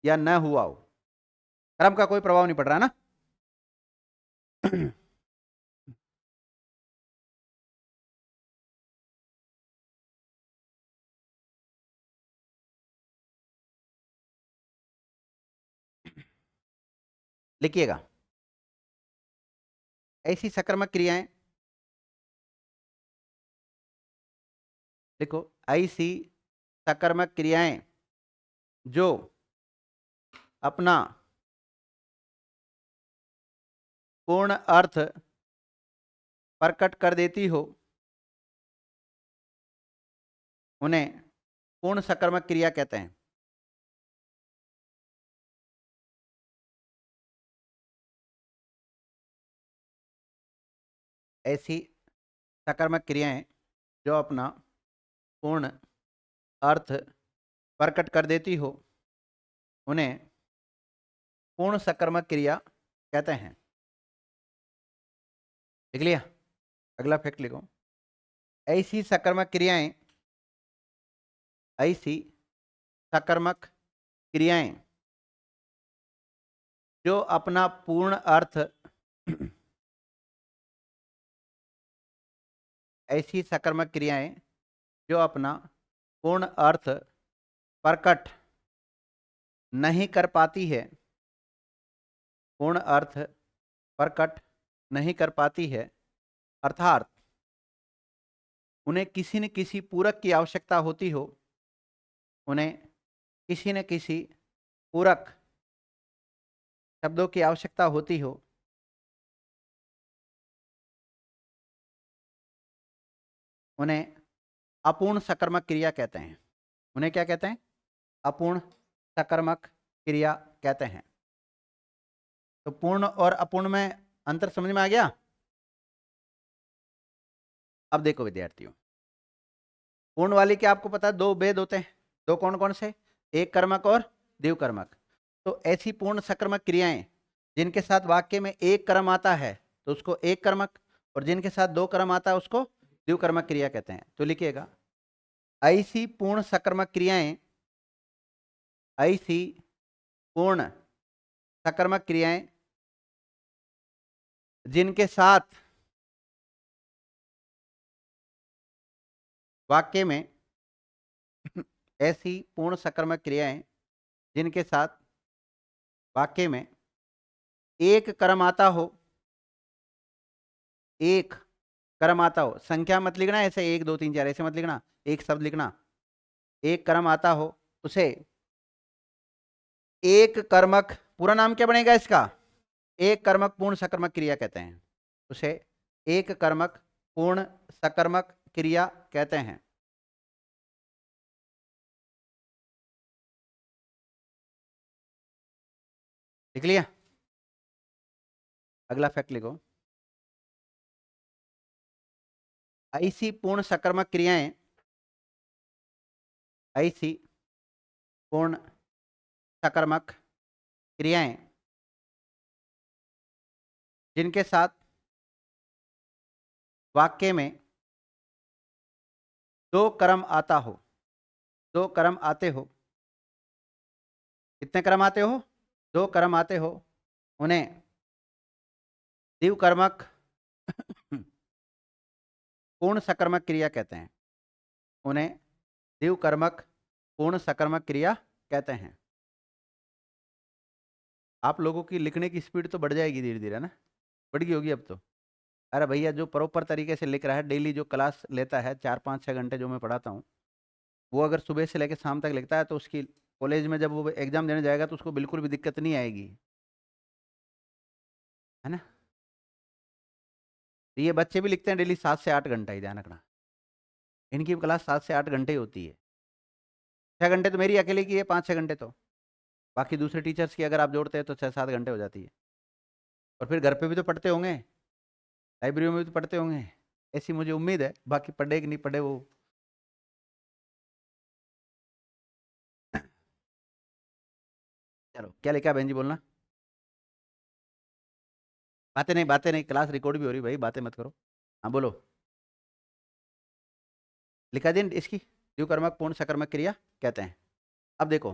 या न हुआ हो। कर्म का कोई प्रभाव नहीं पड़ रहा ना। लिखिएगा, ऐसी सकर्मक क्रियाएं, देखो ऐसी सकर्मक क्रियाएं जो अपना पूर्ण अर्थ प्रकट कर देती हो उन्हें पूर्ण सकर्मक क्रिया कहते हैं। ऐसी सकर्मक क्रियाएं जो अपना पूर्ण अर्थ प्रकट कर देती हो उन्हें पूर्ण सकर्मक क्रिया कहते हैं। लिख लिया? अगला फैक्ट लिखो। ऐसी सकर्मक क्रियाएं, ऐसी सकर्मक क्रियाएं जो अपना पूर्ण अर्थ ऐसी सकर्मक क्रियाएं जो अपना पूर्ण अर्थ प्रकट नहीं कर पाती है, पूर्ण अर्थ प्रकट नहीं कर पाती है, अर्थात उन्हें किसी न किसी पूरक की आवश्यकता होती हो, उन्हें किसी न किसी पूरक शब्दों की आवश्यकता होती हो, उन्हें अपूर्ण सकर्मक क्रिया कहते हैं। उन्हें क्या कहते हैं? अपूर्ण सकर्मक क्रिया कहते हैं। तो पूर्ण और अपूर्ण में अंतर समझ में आ गया? अब देखो विद्यार्थियों, पूर्ण वाली के आपको पता है दो भेद होते हैं। दो कौन कौन से? एक कर्मक और द्विकर्मक। तो ऐसी पूर्ण सकर्मक क्रियाएं जिनके साथ वाक्य में एक कर्म आता है तो उसको एक कर्मक, और जिनके साथ दो कर्म आता है उसको द्विकर्मक क्रिया कहते हैं। तो लिखिएगा, ऐसी पूर्ण सकर्मक क्रियाएं, ऐसी पूर्ण सकर्मक क्रियाएं जिनके साथ वाक्य में ऐसी पूर्ण सकर्मक क्रियाएं जिनके साथ वाक्य में एक कर्म आता हो, एक कर्म आता हो, संख्या मत लिखना ऐसे 1 2 3 4 ऐसे मत लिखना, एक शब्द लिखना, एक कर्म आता हो, उसे एक कर्मक, पूरा नाम क्या बनेगा इसका? एक कर्मक पूर्ण सकर्मक क्रिया कहते हैं। उसे एक कर्मक पूर्ण सकर्मक क्रिया कहते हैं। लिख लिया? अगला फैक्ट लिखो। ऐसी पूर्ण सकर्मक क्रियाएं, ऐसी पूर्ण सकर्मक क्रियाएं जिनके साथ वाक्य में दो कर्म आता हो, दो कर्म आते हो, कितने कर्म आते हो? दो कर्म आते हो, उन्हें द्विकर्मक पूर्ण सकर्मक क्रिया कहते हैं। उन्हें द्विकर्मक पूर्ण सकर्मक क्रिया कहते हैं। आप लोगों की लिखने की स्पीड तो बढ़ जाएगी धीरे धीरे ना? बढ़ गई होगी अब तो। अरे भैया, जो प्रॉपर तरीके से लिख रहा है, डेली जो क्लास लेता है 4 5 6 घंटे जो मैं पढ़ाता हूँ, वो अगर सुबह से लेकर शाम तक लिखता है तो उसकी कॉलेज में जब वो एग्जाम देने जाएगा तो उसको बिल्कुल भी दिक्कत नहीं आएगी, है ना? तो ये बच्चे भी लिखते हैं डेली 7 से 8 घंटा ही, ध्यान रखना। इनकी क्लास 7 से 8 घंटे ही होती है। 6 घंटे तो मेरी अकेले की है, 5 6 घंटे तो बाकी दूसरे टीचर्स की अगर आप जोड़ते हैं तो 6 7 घंटे हो जाती है। और फिर घर पे भी तो पढ़ते होंगे, लाइब्रेरी में भी तो पढ़ते होंगे, ऐसी मुझे उम्मीद है। बाकी पढ़े कि नहीं पढ़े वो चलो, क्या लिखा बहन जी, बोलना। बातें नहीं, क्लास रिकॉर्ड भी हो रही भाई, बातें मत करो। हाँ बोलो। लिखा दिन इसकी द्विकर्मक पूर्ण सकर्मक क्रिया कहते हैं। अब देखो,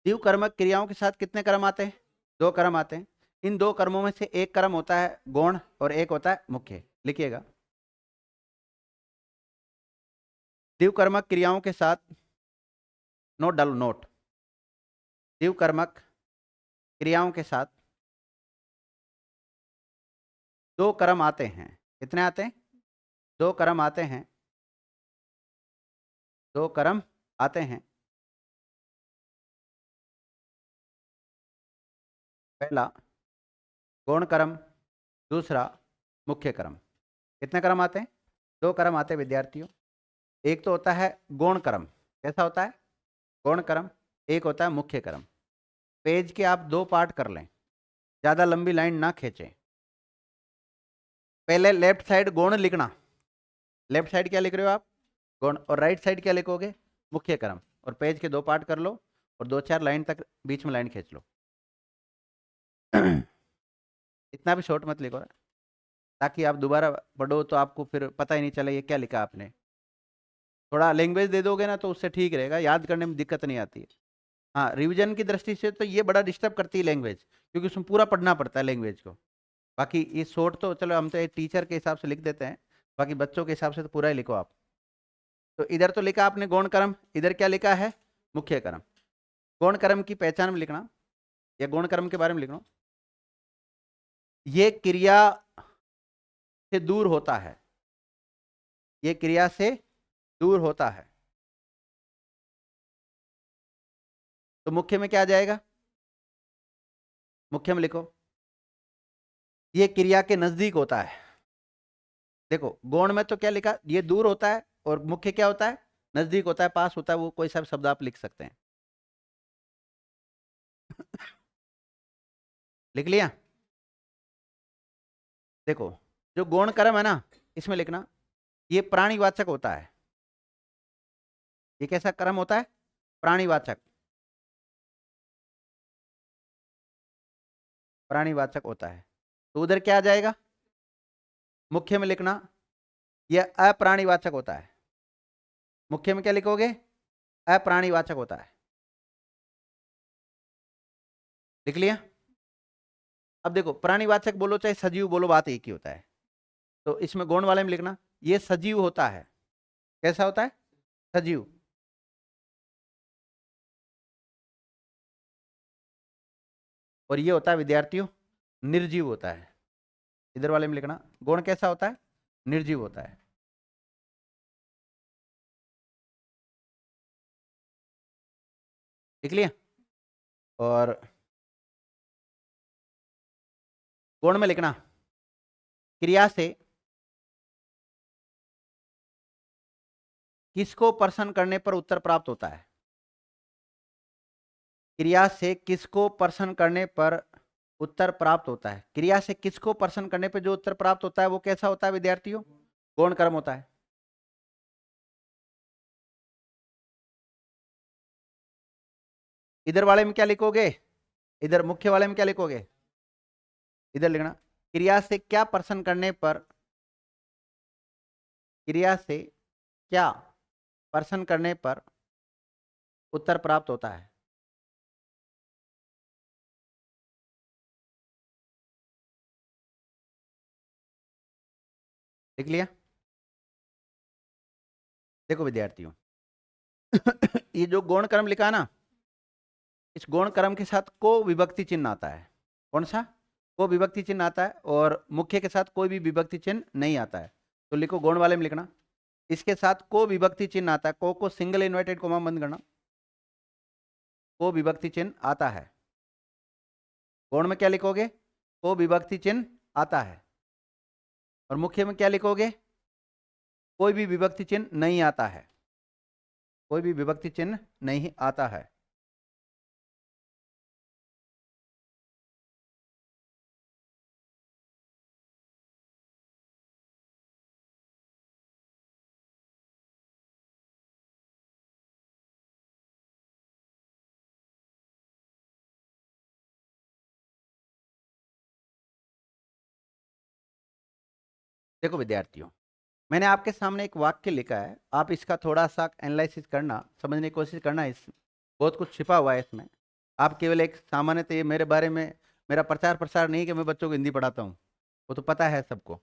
द्विकर्मक क्रियाओं के साथ कितने कर्म आते हैं? दो कर्म आते हैं। इन दो कर्मों में से एक कर्म होता है गौण और एक होता है मुख्य। लिखिएगा, द्विकर्मक क्रियाओं के साथ, नोट डालो नोट, द्विकर्मक क्रियाओं के साथ दो कर्म आते हैं। कितने आते हैं? दो कर्म आते हैं, दो कर्म आते हैं। पहला गौण कर्म, दूसरा मुख्य कर्म। कितने कर्म आते हैं? दो कर्म आते हैं विद्यार्थियों। एक तो होता है गौण कर्म। कैसा होता है? गौण कर्म। एक होता है मुख्य कर्म। पेज के आप दो पार्ट कर लें, ज़्यादा लंबी लाइन ना खींचें। पहले लेफ्ट साइड गौण लिखना, लेफ्ट साइड क्या लिख रहे हो आप? गौण। और राइट साइड क्या लिखोगे? मुख्य क्रम। और पेज के 2 पार्ट कर लो और 2-4 लाइन तक बीच में लाइन खींच लो। इतना भी शॉर्ट मत लिखो, ताकि आप दोबारा पढ़ो तो आपको फिर पता ही नहीं चले ये क्या लिखा आपने। थोड़ा लैंग्वेज दे दोगे ना तो उससे ठीक रहेगा, याद करने में दिक्कत नहीं आती है। हाँ, रिवीजन की दृष्टि से तो ये बड़ा डिस्टर्ब करती है लैंग्वेज, क्योंकि उसमें पूरा पढ़ना पड़ता है लैंग्वेज को। बाकी ये शॉर्ट तो चलो हम तो एक टीचर के हिसाब से लिख देते हैं, बाकी बच्चों के हिसाब से तो पूरा ही लिखो आप। तो इधर तो लिखा आपने गौण क्रम, इधर क्या लिखा है? मुख्य क्रम। गौण क्रम की पहचान में लिखना या गौण क्रम के बारे में लिखना, ये क्रिया से दूर होता है, ये क्रिया से दूर होता है। तो मुख्य में क्या आ जाएगा? मुख्य में लिखो ये क्रिया के नजदीक होता है। देखो गौण में तो क्या लिखा, ये दूर होता है, और मुख्य क्या होता है? नजदीक होता है, पास होता है, वो कोई सा भी शब्द आप लिख सकते हैं। लिख लिया? देखो जो गौण क्रम है ना, इसमें लिखना ये प्राणीवाचक होता है। ये कैसा क्रम होता है? प्राणीवाचक। प्राणीवाचक होता है। तो उधर क्या आ जाएगा? मुख्य में लिखना यह अप्राणीवाचक होता है। मुख्य में क्या लिखोगे? अप्राणीवाचक होता है। लिख लिया? अब देखो प्राणीवाचक बोलो चाहे सजीव बोलो, बात एक ही होता है। तो इसमें गौण वाले में लिखना ये सजीव होता है। कैसा होता है? सजीव। और ये होता है विद्यार्थियों निर्जीव होता है। इधर वाले में लिखना गौण कैसा होता है? निर्जीव होता है। लिख लिया? और गौण में लिखना क्रिया से किसको प्रश्न करने पर उत्तर प्राप्त होता है? क्रिया से किसको प्रश्न करने पर उत्तर प्राप्त होता है? क्रिया से किसको प्रश्न करने पर जो उत्तर प्राप्त होता है वो कैसा होता है विद्यार्थियों? गौण कर्म होता है। इधर वाले में क्या लिखोगे? इधर मुख्य वाले में क्या लिखोगे? इधर लिखना क्रिया से क्या प्रश्न करने पर, क्रिया से क्या प्रश्न करने पर उत्तर प्राप्त होता है। लिख लिया? देखो विद्यार्थियों ये जो गौण कर्म लिखा ना, इस गौण कर्म के साथ को विभक्ति चिन्ह आता है। कौन सा? को विभक्ति चिन्ह आता है, और मुख्य के साथ कोई भी विभक्ति चिन्ह नहीं आता है। तो लिखो गौण वाले में लिखना इसके साथ को विभक्ति चिन्ह आता है। को सिंगल इन्वर्टेड कोमा बंद करना, को विभक्ति चिन्ह आता है। गौण में क्या लिखोगे? को विभक्ति चिन्ह आता है। और मुख्य में क्या लिखोगे? कोई भी विभक्ति चिन्ह नहीं आता है। कोई भी विभक्ति चिन्ह नहीं आता है। देखो विद्यार्थियों मैंने आपके सामने एक वाक्य लिखा है, आप इसका थोड़ा सा एनालिसिस करना, समझने की कोशिश करना। इस बहुत कुछ छिपा हुआ है इसमें। आप केवल एक सामान्यतः ये मेरे बारे में मेरा प्रचार प्रसार नहीं कि मैं बच्चों को हिंदी पढ़ाता हूँ, वो तो पता है सबको।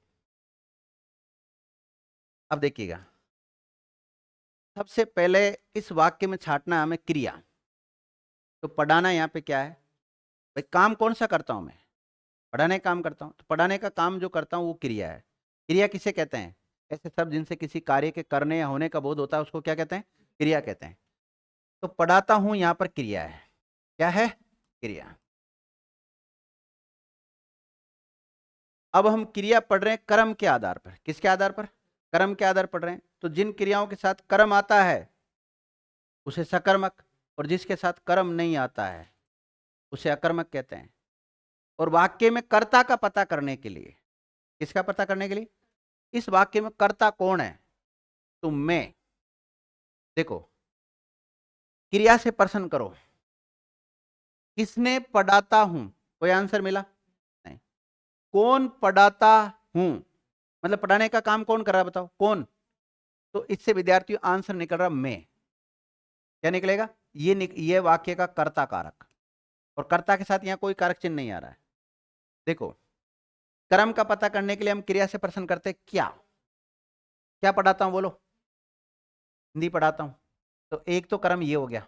अब देखिएगा, सबसे पहले इस वाक्य में छांटना है हमें क्रिया। तो पढ़ाना यहाँ पे क्या है भाई? काम कौन सा करता हूँ मैं? पढ़ाने का काम करता हूँ। तो पढ़ाने का काम जो करता हूँ वो क्रिया है। क्रिया किसे कहते हैं? ऐसे सब जिनसे किसी कार्य के करने या होने का बोध होता है उसको क्या कहते हैं? क्रिया कहते हैं। तो पढ़ाता हूं यहां पर क्रिया है। क्या है? क्रिया। अब हम क्रिया पढ़ रहे हैं कर्म के आधार पर। किसके आधार पर? कर्म के आधार पढ़ रहे हैं। तो जिन क्रियाओं के साथ कर्म आता है उसे सकर्मक, और जिसके साथ कर्म नहीं आता है उसे अकर्मक कहते हैं। और वाक्य में कर्ता का पता करने के लिए, किसका पता करने के लिए? इस वाक्य में कर्ता कौन है तो मैं, देखो क्रिया से प्रश्न करो, किसने पढ़ाता हूं, कोई आंसर मिला नहीं। कौन पढ़ाता हूं, मतलब पढ़ाने का काम कौन कर रहा है बताओ, कौन। तो इससे विद्यार्थियों आंसर निकल रहा मैं। क्या निकलेगा, ये वाक्य का कर्ता कारक, और कर्ता के साथ यहां कोई कारक चिन्ह नहीं आ रहा है। देखो कर्म का पता करने के लिए हम क्रिया से प्रश्न करते हैं, क्या क्या पढ़ाता हूं बोलो, हिंदी पढ़ाता हूं। तो एक तो कर्म ये हो गया,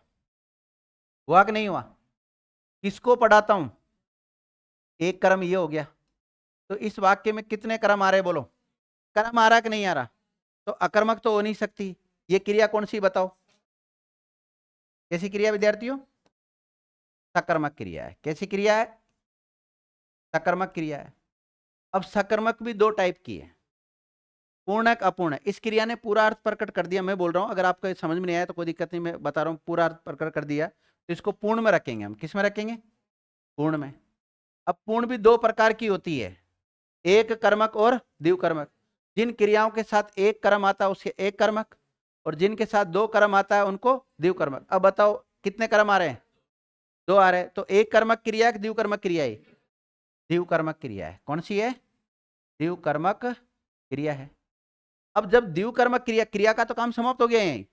हुआ कि नहीं हुआ। किसको पढ़ाता हूं, एक कर्म ये हो गया। तो इस वाक्य में कितने कर्म आ रहे बोलो, कर्म आ रहा कि नहीं आ रहा। तो अकर्मक तो हो नहीं सकती। ये क्रिया कौन सी बताओ, कैसी क्रिया विद्यार्थियों, सकर्मक क्रिया है। कैसी क्रिया है, सकर्मक क्रिया है। अब सकर्मक भी दो टाइप की है, पूर्णक अपूर्ण। इस क्रिया ने पूरा अर्थ प्रकट कर दिया, मैं बोल रहा हूं, अगर आपको समझ में नहीं आया तो कोई दिक्कत नहीं, मैं बता रहा हूं, पूरा अर्थ प्रकट कर दिया। तो इसको पूर्ण में रखेंगे हम, किस में रखेंगे, पूर्ण में। अब पूर्ण भी दो प्रकार की होती है, एक कर्मक और द्विकर्मक। जिन क्रियाओं के साथ एक कर्म आता है उसके एक कर्मक, और जिनके साथ दो कर्म आता है उनको द्विकर्मक। अब बताओ कितने कर्म आ रहे हैं, दो आ रहे हैं। तो एक कर्मक क्रिया है, द्विकर्मक क्रिया है, द्विकर्मक क्रिया है। कौन सी है, द्विकर्मक क्रिया है। अब जब द्विकर्मक क्रिया, क्रिया का तो काम समाप्त हो गया है,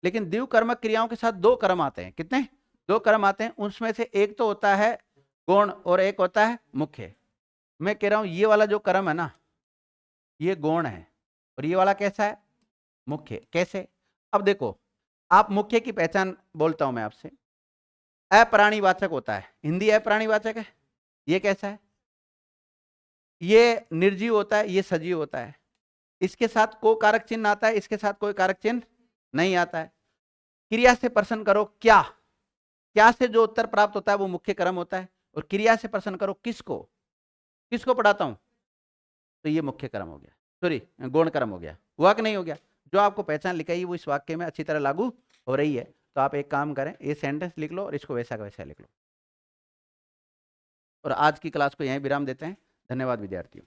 लेकिन द्विकर्मक क्रियाओं के साथ दो कर्म आते हैं। कितने, दो कर्म आते हैं। उसमें से एक तो होता है गौण और एक होता है मुख्य। मैं कह रहा हूं ये वाला जो कर्म है ना, ये गौण है, और ये वाला कैसा है, मुख्य। कैसे, अब देखो, आप मुख्य की पहचान बोलता हूं मैं आपसे, अप्राणीवाचक होता है, हिंदी अप्राणीवाचक है। ये कैसा है, ये निर्जीव होता है, ये सजीव होता है। इसके साथ को कारक चिन्ह आता है, इसके साथ कोई कारक चिन्ह नहीं आता है। क्रिया से प्रश्न करो क्या, क्या से जो उत्तर प्राप्त होता है वो मुख्य कर्म होता है। और क्रिया से प्रश्न करो किसको, किसको पढ़ाता हूं, तो ये मुख्य कर्म हो गया, सॉरी गौण कर्म हो गया। हुआ कि नहीं हो गया। जो आपको पहचान लिखाई वो इस वाक्य में अच्छी तरह लागू हो रही है। तो आप एक काम करें, ये सेंटेंस लिख लो और इसको वैसा का वैसा लिख लो। और आज की क्लास को यहीं विराम देते हैं। धन्यवाद विद्यार्थियों।